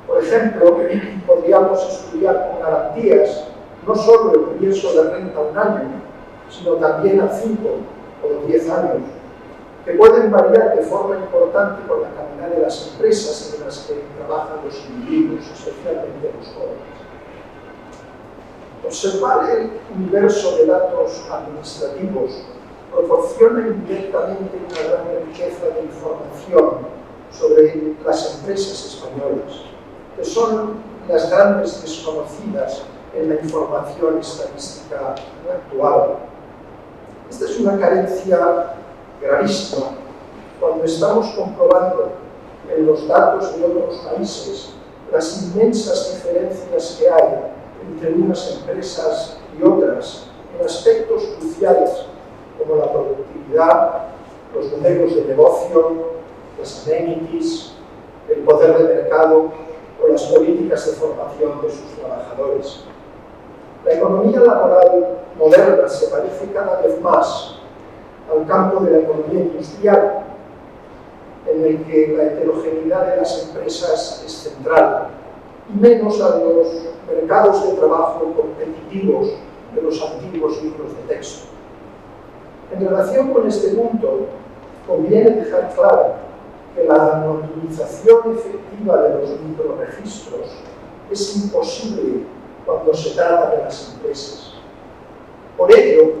Por ejemplo, podríamos estudiar con garantías no solo el riesgo de renta a un año, sino también a 5 o 10 años, que pueden variar de forma importante con la calidad de las empresas en las que trabajan los individuos, especialmente los jóvenes. Observar el universo de datos administrativos proporciona indirectamente una gran riqueza de información sobre las empresas españolas, que son las grandes desconocidas en la información estadística actual. Esta es una carencia gravísima cuando estamos comprobando en los datos de otros países las inmensas diferencias que hay entre unas empresas y otras en aspectos cruciales como la productividad, los modelos de negocio, las amenities, el poder de mercado o las políticas de formación de sus trabajadores. La economía laboral moderna se parece cada vez más al campo de la economía industrial, en el que la heterogeneidad de las empresas es central, y menos a los mercados de trabajo competitivos de los antiguos libros de texto. En relación con este punto, conviene dejar claro que la anonimización efectiva de los microregistros es imposible cuando se trata de las empresas. Por ello,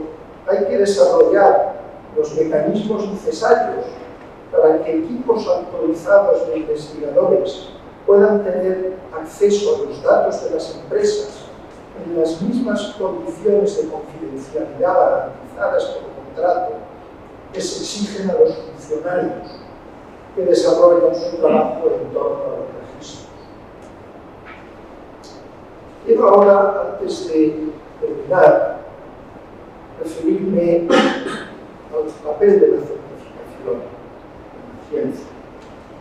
hay que desarrollar los mecanismos necesarios para que equipos autorizados de investigadores puedan tener acceso a los datos de las empresas en las mismas condiciones de confidencialidad garantizadas por contrato que se exigen a los funcionarios que desarrollan su trabajo en torno a los registros. Quiero ahora, antes de terminar, referirme al papel de la certificación en la ciencia.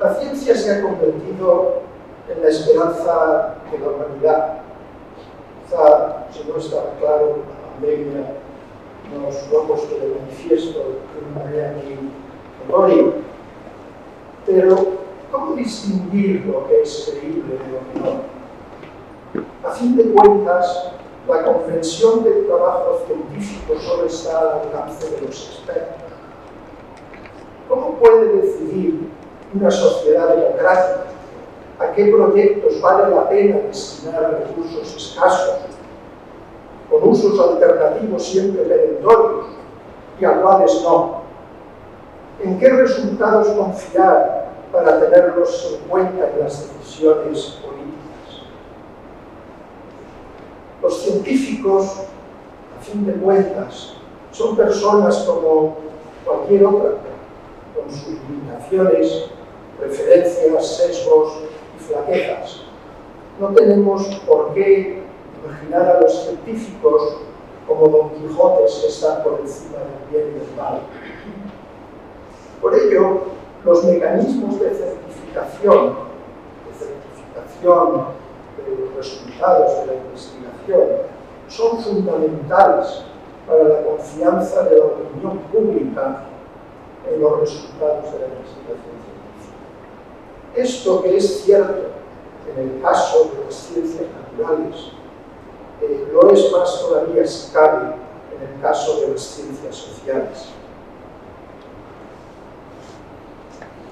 La ciencia se ha convertido en la esperanza de la humanidad. Quizá, si no estaba claro, la pandemia nos lo ha puesto de manifiesto de una manera muy notoria. Pero, ¿cómo distinguir lo que es creíble de lo que no? A fin de cuentas, la comprensión del trabajo científico solo está al alcance de los expertos. ¿Cómo puede decidir una sociedad democrática a qué proyectos vale la pena destinar recursos escasos, con usos alternativos siempre perentorios, y a cuáles no? ¿En qué resultados confiar para tenerlos en cuenta en las decisiones políticas? Los científicos, a fin de cuentas, son personas como cualquier otra, con sus limitaciones, preferencias, sesgos y flaquezas. No tenemos por qué imaginar a los científicos como Don Quijotes que están por encima del bien y del mal. Por ello, los mecanismos de certificación de los resultados de la investigación son fundamentales para la confianza de la opinión pública en los resultados de la investigación científica. Esto que es cierto en el caso de las ciencias naturales, lo es más todavía si cabe en el caso de las ciencias sociales.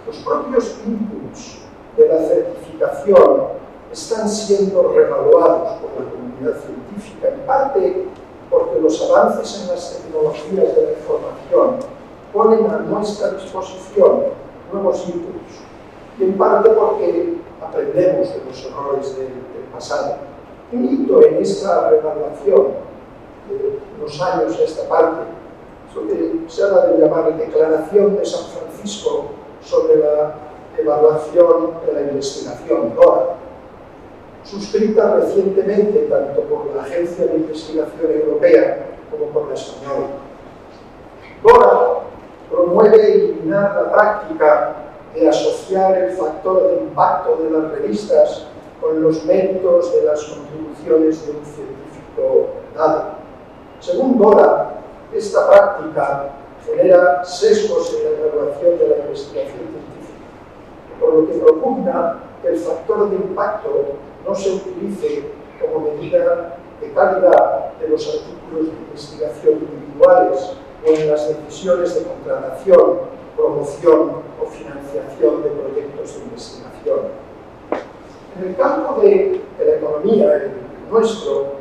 Los propios inputs de la certificación están siendo revaluados por la comunidad científica, en parte porque los avances en las tecnologías de la información ponen a nuestra disposición nuevos ímpetus, y en parte porque aprendemos de los errores del pasado. Un hito en esta reevaluación de unos años a esta parte es lo que se ha de llamar Declaración de San Francisco sobre la evaluación de la investigación, DORA, suscrita recientemente tanto por la Agencia de Investigación Europea como por la española. DORA promueve eliminar la práctica de asociar el factor de impacto de las revistas con los méritos de las contribuciones de un científico dado. Según DORA, esta práctica genera sesgos en la evaluación de la investigación científica, por lo que propugna que el factor de impacto no se utilice como medida de calidad de los artículos de investigación individuales o en las decisiones de contratación, promoción o financiación de proyectos de investigación. En el campo de la economía, el nuestro,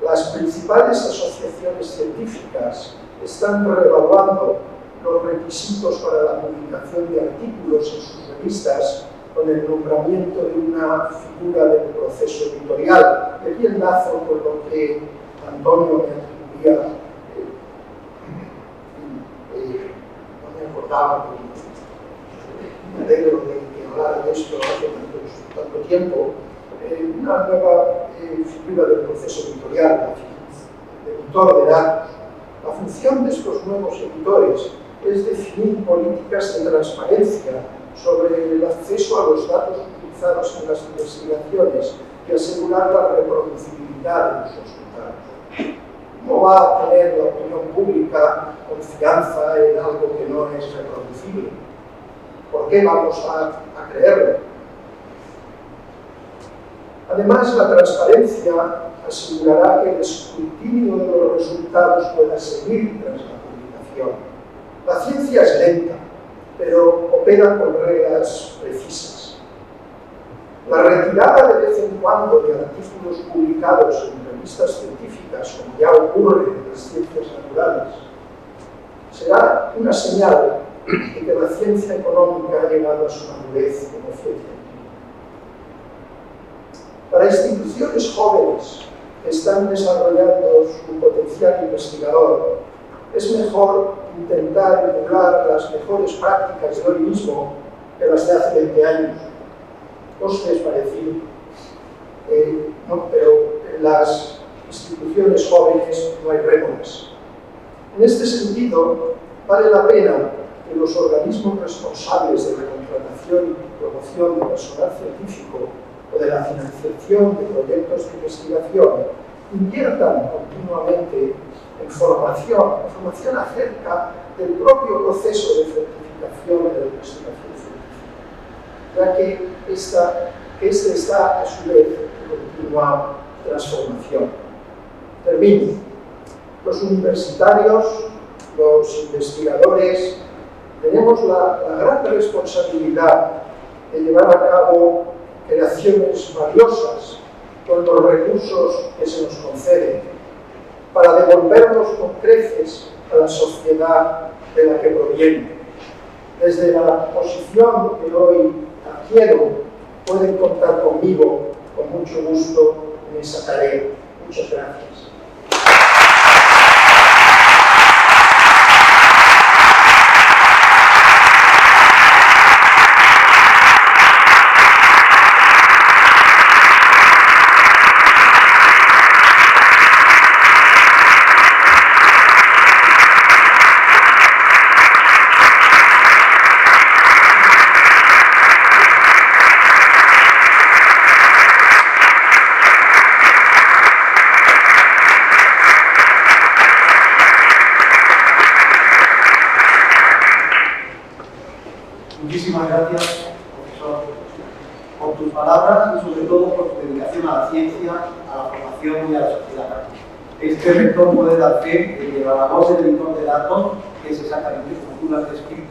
las principales asociaciones científicas están reevaluando los requisitos para la publicación de artículos en sus revistas con el nombramiento de una figura del proceso editorial. Y aquí enlazo con lo que Antonio me atribuía, no me acordaba, me alegro de que hablara de esto hace tanto tiempo, una nueva figura del proceso editorial, el editor de datos. La función de estos nuevos editores es definir políticas de transparencia sobre el acceso a los datos utilizados en las investigaciones y asegurar la reproducibilidad de los resultados. ¿Cómo va a tener la opinión pública confianza en algo que no es reproducible? ¿Por qué vamos a creerlo? Además, la transparencia asegurará que el escrutinio de los resultados pueda seguir tras la publicación. La ciencia es lenta, pero opera con reglas precisas. La retirada de vez en cuando de artículos publicados en revistas científicas, como ya ocurre en las ciencias naturales, será una señal de que la ciencia económica ha llegado a su madurez como ciencia. Para instituciones jóvenes que están desarrollando su potencial investigador, es mejor intentar emular las mejores prácticas de hoy mismo que las de hace 20 años. Costes parecidos, no, pero en las instituciones jóvenes no hay rémoras. En este sentido, vale la pena que los organismos responsables de la contratación y promoción de personal científico o de la financiación de proyectos de investigación inviertan continuamente en formación acerca del propio proceso de certificación de la investigación científica, ya que este está a su vez en continua transformación. Termino. Los universitarios, los investigadores, tenemos la gran responsabilidad de llevar a cabo creaciones valiosas con los recursos que se nos conceden, para devolverlos con creces a la sociedad de la que provienen. Desde la posición que hoy adquiero, pueden contar conmigo con mucho gusto en esa tarea. Muchas gracias. Muchísimas gracias, profesor, por tus palabras y sobre todo por tu dedicación a la ciencia, a la formación y a la sociedad. Este rector puede dar fe de que la labor del editor de datos es exactamente como tú lo has descrito.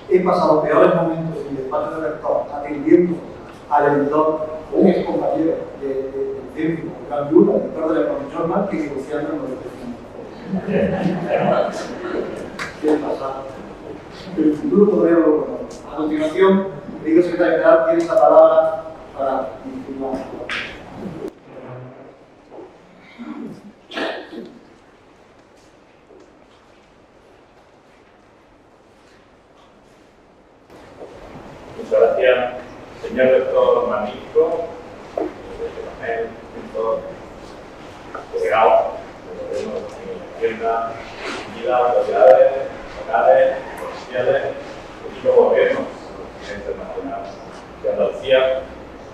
He pasado peores momentos en mi despacho de rector atendiendo al editor, un ex compañero del centro, Juan Lula, editor de la Economic Journal, que negociando en los vecinos. ¿Qué pasa? El futuro todavía no lo conozco. continuación, el querido secretario general tiene la palabra para continuar. Muchas gracias, señor rector magnífico, rector, delegado, del Gobierno de Hacienda, autoridades locales, provinciales, equipo de gobierno internacional de Andalucía.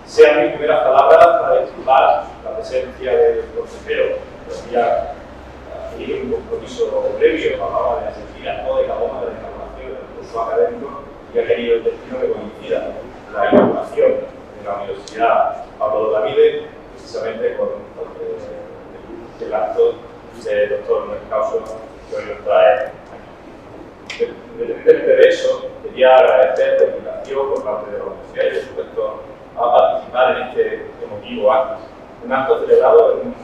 Sean mis primeras palabras para disculpar la presencia del consejero, que había adquirido un compromiso previo a la hora de asistir a toda y cada una de las inauguraciones del curso académico y ha querido el destino que coincida la inauguración de la Universidad Pablo de Olavide, precisamente con el acto del doctor honoris causa que hoy nos trae aquí. Independientemente de eso, quería agradecer la invitación por parte de la Universidad y, por supuesto, a participar en este emotivo acto. Un acto celebrado en un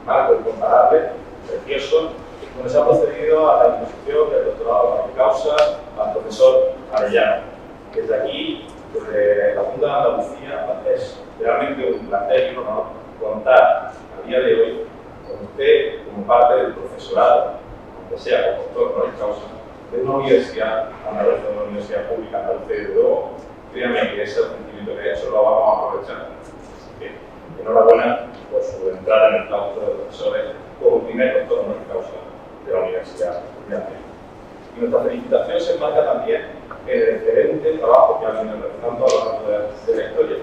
marco incomparable, precioso, donde se ha procedido a la imposición del doctorado honoris causa al profesor Arellano. Desde aquí, desde la Junta de Andalucía, es realmente un placer y un honor contar a día de hoy con usted como parte del profesorado, aunque sea como doctor honoris causa, de una universidad andaluza, de una universidad pública andaluza, y de luego, créanme que ese sentimiento que eso lo vamos a aprovechar. Así que, enhorabuena por su entrada en el claustro de profesores como primer doctor honoris causa de la Universidad de Almería. Y nuestra felicitación se enmarca también en el excelente trabajo que ha venido realizando a lo largo de la historia.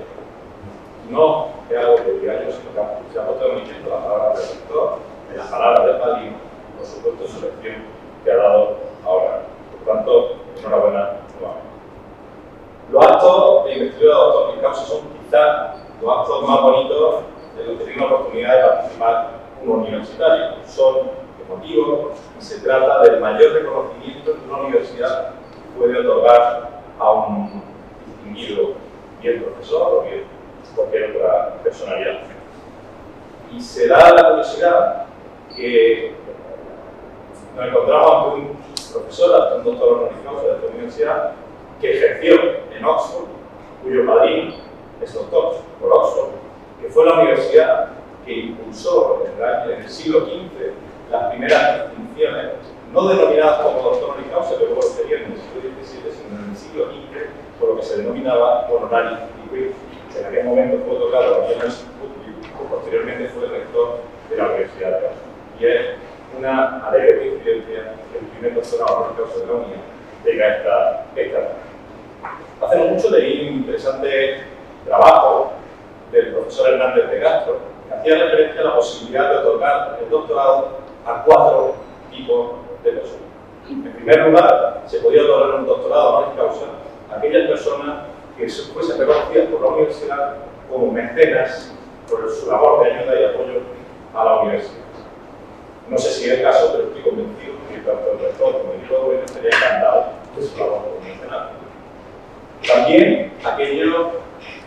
No es algo que diga yo, sino que se ha puesto de manifiesto las palabras del rector, en las palabras del padrino, por supuesto su lección que ha dado ahora. Por tanto, enhorabuena nuevamente. Los actos de investidura de doctor honoris causa son quizás los actos más bonitos de los que tiene la oportunidad de participar un universitario. Son emotivos y se trata del mayor reconocimiento que una universidad puede otorgar a un distinguido, bien profesor o bien cualquier otra personalidad. Y se da la curiosidad que nos encontramos ante un profesor, ante un doctor honoris causa de esta universidad, que ejerció en Oxford, cuyo padrino es doctor por Oxford, que fue la universidad que impulsó en el siglo XV las primeras distinciones, no denominadas como doctor honoris causa, pero luego serían en el siglo XVII, sino en el siglo XV, por lo que se denominaba honoraris liquidius. En aquel momento fue otorgado a Johannes Putnam, que posteriormente fue el rector de la Universidad de Oxford. Y es una alegre coincidencia que el primer doctorado honoris causa de la UNIA tenga esta etapa. Hace no mucho leí un interesante trabajo del profesor Hernández de Castro, que hacía referencia a la posibilidad de otorgar el doctorado a 4 tipos de personas. En primer lugar, se podía otorgar un doctorado honoris causa a aquellas personas que fuesen reconocidas por la universidad como mecenas por su labor de ayuda y apoyo a la universidad. No sé si es el caso, pero estoy convencido que tanto el rector como el equipo de gobierno estaría encantado de su labor como mecenas. También aquellos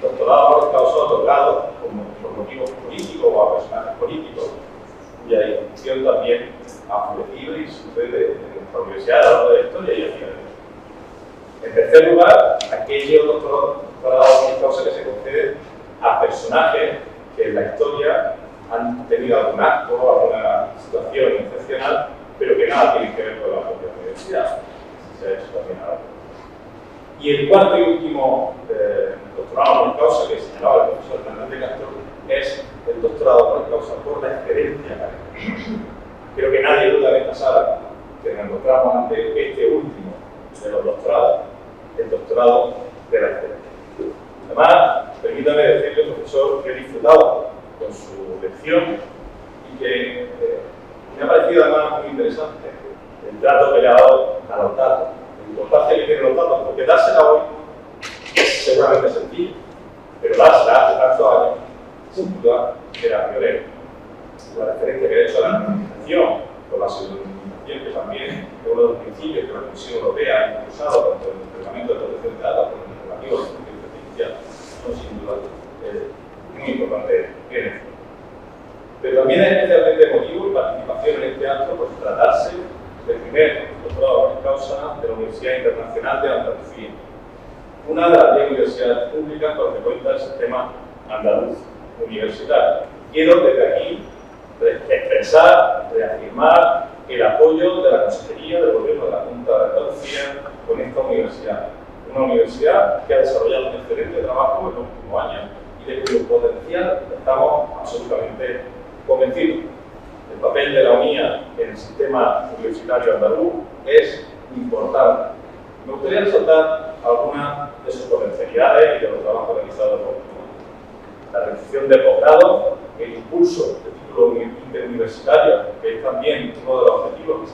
doctorados honoris causa otorgados por motivos políticos o a personajes políticos, cuya distinción también ha florecido y sucede en nuestra universidad a lo largo de la historia y a día de hoy. En tercer lugar, aquellos doctorados honoris causa que se conceden a personajes que en la historia han tenido algún acto o alguna situación excepcional, pero que nada tienen que ver con la propia universidad. Se ha hecho también ahora. Y el cuarto y último doctorado honoris causa que señalaba el profesor Hernández de Castro es el doctorado honoris causa por la excelencia académica. Creo que nadie duda en esta sala que nos encontramos ante este último de los doctorados, el doctorado de la excelencia. Además, permítame decirle, profesor, que he disfrutado con su lección y que me ha parecido además muy interesante el trato que le ha dado a los datos, la importancia que tienen los datos, porque dársela hoy es seguramente sencillo, pero dársela hace tantos años, sin duda, era pionero. La referencia que he hecho a la normalización, con la pseudonimización, que también es uno de los principios que la Comisión Europea ha impulsado tanto en el Reglamento de Protección de Datos como en el Relativo a la Inteligencia Artificial, son sin duda muy importantes en esto. Pero también es especialmente emotivo mi participación en este acto por tratarse del primer doctorado honoris causa de la Universidad Internacional de Andalucía. una de las 10 universidades públicas con que cuenta el sistema andaluz universitario. Quiero desde aquí expresar, reafirmar el apoyo de la Consejería del Gobierno de la Junta de Andalucía con esta universidad. Una universidad que ha desarrollado un excelente trabajo en los últimos años y de cuyo potencial estamos absolutamente convencidos. El papel de la UNIA en el sistema universitario andaluz es importante. Me gustaría resaltar algunas de sus potencialidades y de los trabajos realizados por la realización de posgrados, el impulso de títulos interuniversitarios, que es también uno de los objetivos que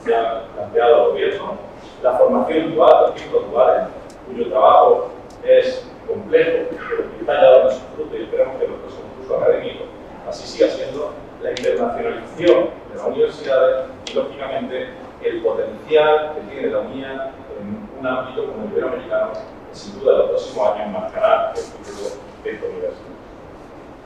se ha planteado al Gobierno, la formación dual, los ciclos duales, cuyo trabajo es complejo, pero que está ya dando sus frutos y esperamos que en los próximos cursos académicos así siga siendo, la internacionalización de las universidades y, lógicamente, el potencial que tiene la UNIA en un ámbito como el iberoamericano, que sin duda en los próximos años marcará el futuro de esta universidad.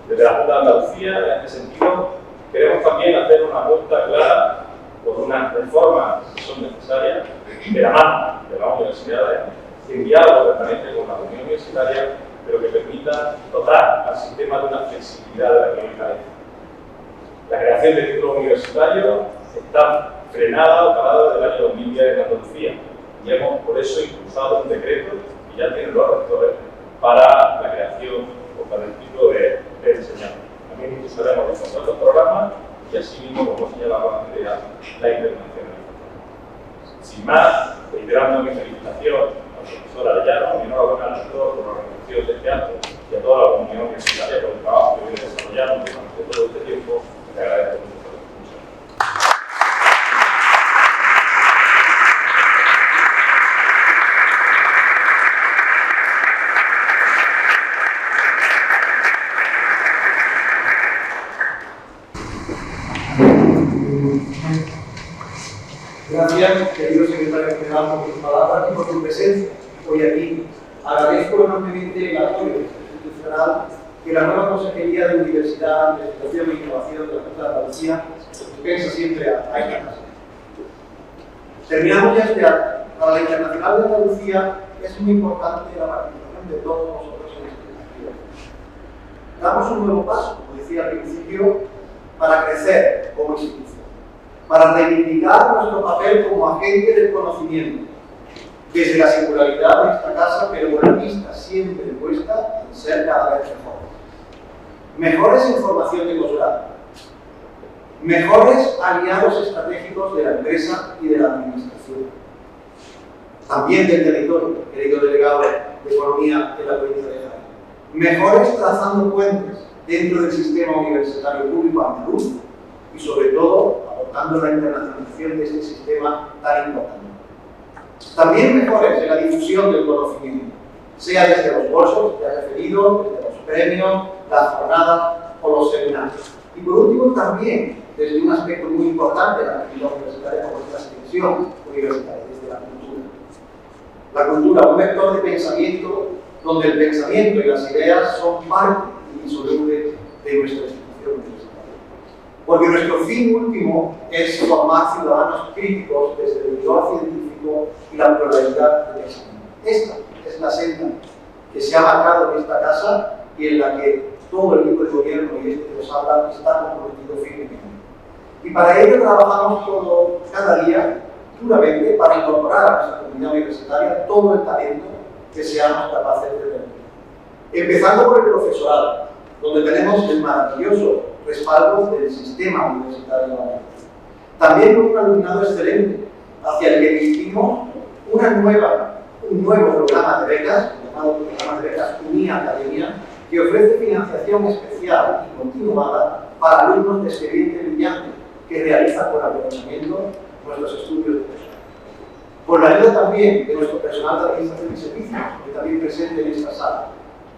Desde la Junta de Andalucía, en este sentido, queremos también hacer una apuesta clara por unas reformas que son necesarias de la mano de las universidades, en diálogo permanente con la comunidad universitaria, pero que permita dotar al sistema de una flexibilidad de la que hoy carece. La creación de títulos universitarios está frenada o parada desde el año 2010 en Andalucía y hemos por eso impulsado un decreto que ya tienen los rectores para la creación o para el título de enseñanza. También impulsaremos los contratos programas y así mismo, como señalaba antes, la internacionalización. Sin más, reiterando mi felicitación al profesor Arellano, mi enhorabuena al rector por la organización de este acto y a toda la comunidad universitaria por el trabajo que viene desarrollando durante todo este tiempo. Te agradezco mucho. Gracias, querido secretario general, por tus palabras y por tu presencia hoy aquí. Agradezco enormemente el apoyo institucional que la nueva Consejería de Universidad, Investigación e Innovación de la Junta de Andalucía dispensa siempre a esta casa. Terminamos ya este acto. Para la Internacional de Andalucía es muy importante la participación de todos nosotros en este actividad. Damos un nuevo paso, como decía al principio, para crecer como institución, para reivindicar nuestro papel como agente del conocimiento, desde la singularidad de esta casa, pero con la vista siempre puesta en ser cada vez mejores en formación de posgrado, mejores aliados estratégicos de la empresa y de la administración, también del territorio, querido delegado de Economía de la provincia de Jaén, mejores trazando puentes dentro del sistema universitario público andaluz y sobre todo aportando la internacionalización de este sistema tan importante. También mejores en la difusión del conocimiento, sea desde los bolsos que has referido, desde los premios, las jornadas o los seminarios. Y por último también desde un aspecto muy importante de la actividad universitaria como es la extensión universitaria, desde la cultura. La cultura, un vector de pensamiento donde el pensamiento y las ideas son parte indisoluble de nuestra institución universitaria. Porque nuestro fin último es formar ciudadanos críticos desde el rigor científico y la pluralidad de pensamiento. Esta es la senda que se ha marcado en esta casa y en la que todo el equipo de gobierno y este que nos habla está comprometido firmemente. Y para ello trabajamos cada día duramente para incorporar a nuestra comunidad universitaria todo el talento que seamos capaces de tener. Empezando por el profesorado, donde tenemos el maravilloso respaldo del sistema universitario. También con un alumnado excelente, hacia el que dirigimos un nuevo programa de becas, llamado Programa de Becas UNIA Academia, que ofrece financiación especial y continuada para alumnos de expediente brillante que realizan con aprovechamiento nuestros estudios de personal. Con la ayuda también de nuestro personal de administración y servicios, que también presente en esta sala.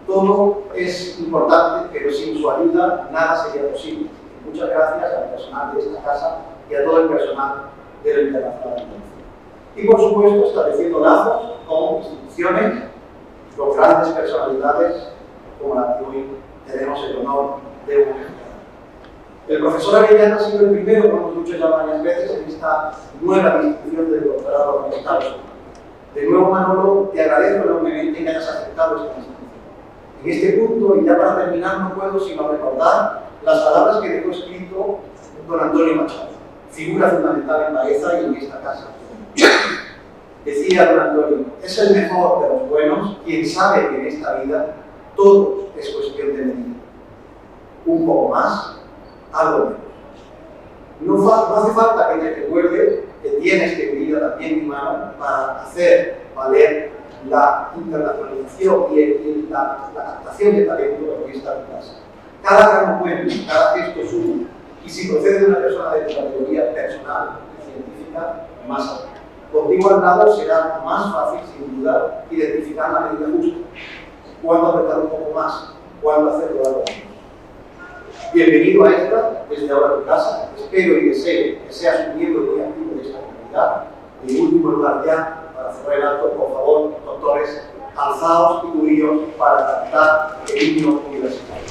Todo es importante, pero sin su ayuda nada sería posible. Muchas gracias al personal de esta casa y a todo el personal de la Internacional de Andalucía. Y por supuesto, estableciendo lazos con instituciones, con grandes personalidades, como la que hoy tenemos el honor de homenajear. El profesor Arellano ha sido el primero, como hemos dicho ya varias veces, en esta nueva institución del doctorado en Estados Unidos. De nuevo, Manolo, te agradezco enormemente que hayas aceptado esta invitación. En este punto, y ya para terminar, no puedo sino recordar las palabras que dejó escrito don Antonio Machado, figura fundamental en Baeza y en esta casa. Decía don Antonio, es el mejor de los buenos quien sabe que en esta vida todo es cuestión de medida. Un poco más, algo menos. No hace falta que te recuerde que tienes que venir también mi mano para hacer valer la internacionalización y la captación de talento en esta casa. Cada gran cuento, cada gesto suyo, y si procede de una persona de tu categoría personal y científica, más aún. Contigo al lado será más fácil, sin duda, identificar la medida justa. Cuándo apretar un poco más, cuándo hacerlo algo menos. Bienvenido a esta, desde ahora tu casa. Espero y deseo que seas un miembro muy activo de esta comunidad. En último lugar ya, para cerrar el acto, por favor, doctores, alzaos y cubillos para cantar el himno universitario.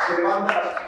Se levanta